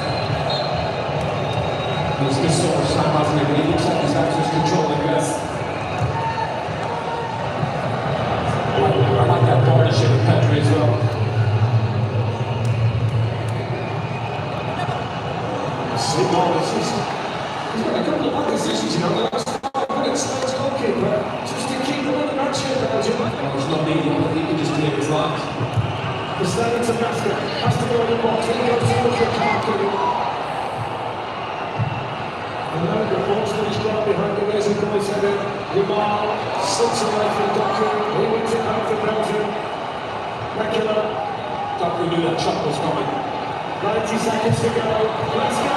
There's good sort of Sam, hasn't he? But he looks like he's actually controlling this. I like that partnership with Pedri as well. He's got a couple of bad decisions, you know, the last 5 minutes, Spain's goalkeeper, just to keep them in the match here, Belgium. Belgium. It's not needed, he can just clear his lines. The standing to Master has to go in the box. He goes to Lukaku. And now the ball's going to strike behind the Wales and goal header. Yamal slips away from Doku. He wins it back for Belgium. Regular. Doku knew that shot was coming. 90 seconds to go. Let's go.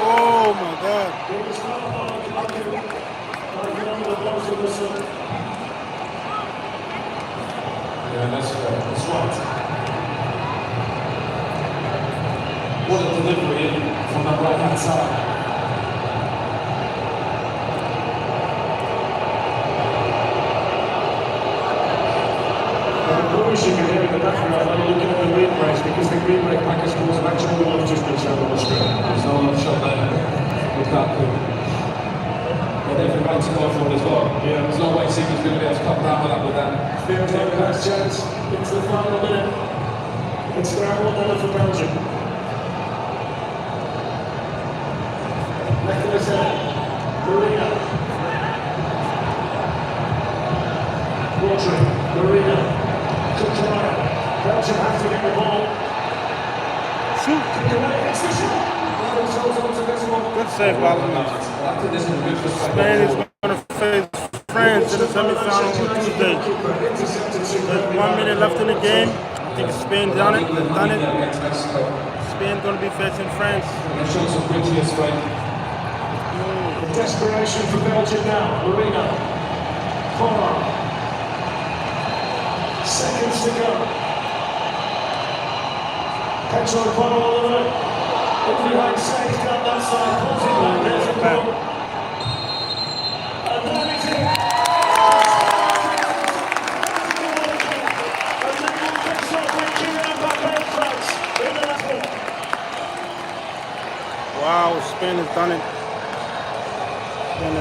Oh my God. Yeah, that's right. What a delivery from that right-hand side. What we should be doing in the background, I'm looking at the replays because the green red packers scores match all the love just been shown on the screen. There's no love shot there. Lukaku. But every right to go for it as well. Yeah, there's no way Seaman's going to be able to come down with that. Field take the last chance. It's the final minute. It's now 1-0 for Belgium. Nicholas Marina. Rodri, Marina. Good try. Belgium have to get the ball. Shoot. It's the shot. Good save, Baltimore. Spain is going to face France in the semi-final on Tuesday. There's 1 minute left in the game. I think Spain done it. They've done it. Spain going to be facing France. The desperation for Belgium now. Marina. Corner. Seconds to go. Petro Porro all the way. Behind saves down that side. Pulls it back. There's a goal. And that is it. And then we'll fix up with Kylian Mbappé in France in the last one. Wow, Spain has done it. Spain has